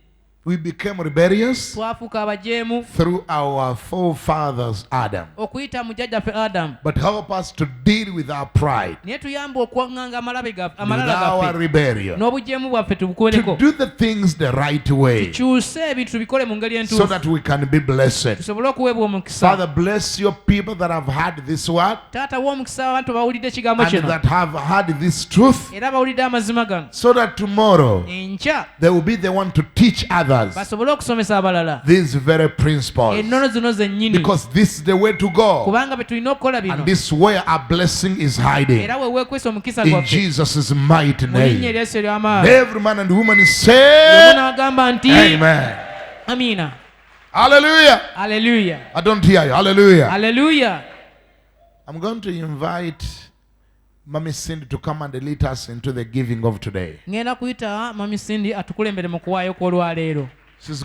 [SPEAKER 2] We became rebellious
[SPEAKER 1] Twafuuka abajeemu
[SPEAKER 2] through our forefathers Adam.
[SPEAKER 1] okuyita mu jjajjaffe Adamu.
[SPEAKER 2] But help us to deal with our pride,
[SPEAKER 1] Naye tuyamba okuwaŋŋanga
[SPEAKER 2] with
[SPEAKER 1] amalala
[SPEAKER 2] our
[SPEAKER 1] gaffe
[SPEAKER 2] rebellion,
[SPEAKER 1] n'obujeemu bwaffe
[SPEAKER 2] to
[SPEAKER 1] tubukoleko.
[SPEAKER 2] do the things the right way
[SPEAKER 1] Tukyuse ebintu tubikole mu ngeri
[SPEAKER 2] so
[SPEAKER 1] entuufu
[SPEAKER 2] that we can be blessed.
[SPEAKER 1] tusobole okuweebwa omukisa.
[SPEAKER 2] Father, bless your people that have heard this word
[SPEAKER 1] Taata w'omukisa abantu bawulidde ekigambo
[SPEAKER 2] and
[SPEAKER 1] kino
[SPEAKER 2] that have heard this truth,
[SPEAKER 1] era bawulidde amazima gano.
[SPEAKER 2] so that tomorrow
[SPEAKER 1] Enkya
[SPEAKER 2] they will be the one to teach others
[SPEAKER 1] basobole okusomesa abalala
[SPEAKER 2] these very principles.
[SPEAKER 1] ennono zino zennyini,
[SPEAKER 2] Because this is the way to go.
[SPEAKER 1] kubanga bwe tulina okukola bino
[SPEAKER 2] And this is where our blessing is hiding.
[SPEAKER 1] era we weekwesa omukisa
[SPEAKER 2] In
[SPEAKER 1] gwaffe
[SPEAKER 2] Jesus' mighty
[SPEAKER 1] mu linnya
[SPEAKER 2] name.
[SPEAKER 1] ery'eso ery'amaanyi.
[SPEAKER 2] Every man and woman
[SPEAKER 1] Yomu
[SPEAKER 2] say,
[SPEAKER 1] n'agamba nti
[SPEAKER 2] Amen.
[SPEAKER 1] amiina.
[SPEAKER 2] Hallelujah.
[SPEAKER 1] Hallelujah.
[SPEAKER 2] I don't hear you. Hallelujah.
[SPEAKER 1] Hallelujah.
[SPEAKER 2] I'm going to invite Mommy Cindy to come and lead us into the giving of today.
[SPEAKER 1] ngenda kuyita mami Cindy atukulembere mu kuwaayo kw'olwaleero.
[SPEAKER 2] She's